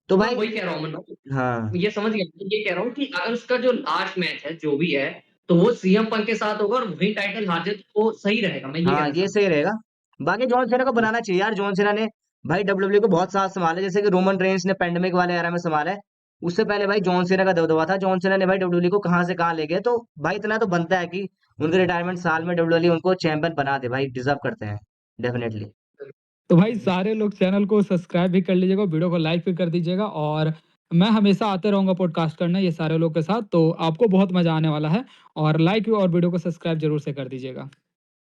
तो मैं भाई वही कह रहा हूँ, मतलब हाँ ये समझ गया, ये कह रहा हूँ कि अगर उसका जो लास्ट मैच है जो भी है तो वो सीएम पंक के साथ होगा और वही टाइटल हार जाए तो वो सही रहेगा, मैं ये हाँ, कहना ये चाहता सही रहेगा। बाकी जॉन सीना को बनाना चाहिए यार, जॉन सीना ने भाई डब्ल्यूडब्ल्यू को बहुत साथ संभाला, जैसे कि रोमन रेंस ने पेंडेमिक वाले एरा में संभाला है। उससे पहले भाई जॉन सीना का दबदबा था, जॉन सीना ने भाई डब्ल्यूडब्ल्यू को कहाँ से कहाँ ले गए। तो भाई इतना तो बनता है कि उनके रिटायरमेंट साल में डब्ल्यूडब्ल्यू उनको चैंपियन बना दे, भाई डिजर्व करते हैं डेफिनेटली। हूँ। तो भाई सारे लोग चैनल को सब्सक्राइब भी कर लीजिएगा, वीडियो को लाइक भी कर दीजिएगा, और मैं हमेशा आते रहूँगा पॉडकास्ट करने ये सारे लोग के साथ, तो आपको बहुत मज़ा आने वाला है। और लाइक और वीडियो को सब्सक्राइब जरूर से कर दीजिएगा।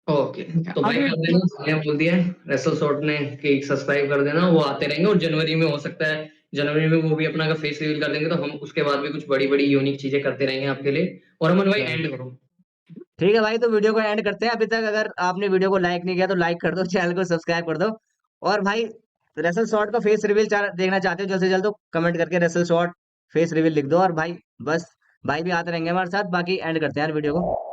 ओके, तो भाई आगे कर देना, सानिया बोल दिया है रेसल शॉट ने कि सब्सक्राइब कर देना, वो आते रहेंगे और जनवरी में हो सकता है जनवरी में वो भी अपना अगर फेस रिवील कर देंगे, तो हम उसके बाद भी कुछ बड़ी-बड़ी यूनिक चीज़ें करते रहेंगे आपके लिए। और अमन भाई राइट। एंड करो। ठीक है भाई, तो वीडियो को एंड करते हैं। अभी तक अगर आपने वीडियो को लाइक नहीं किया तो लाइक कर दो, चैनल को सब्सक्राइब कर दो। और भाई रेसल शॉर्ट का फेस रिवील देखना चाहते हो जल्द से जल्द, तो कमेंट करके रेसल शॉर्ट फेस रिवील लिख दो। और भाई बस, भाई भी आते रहेंगे हमारे साथ। बाकी एंड करते हैं यार वीडियो को।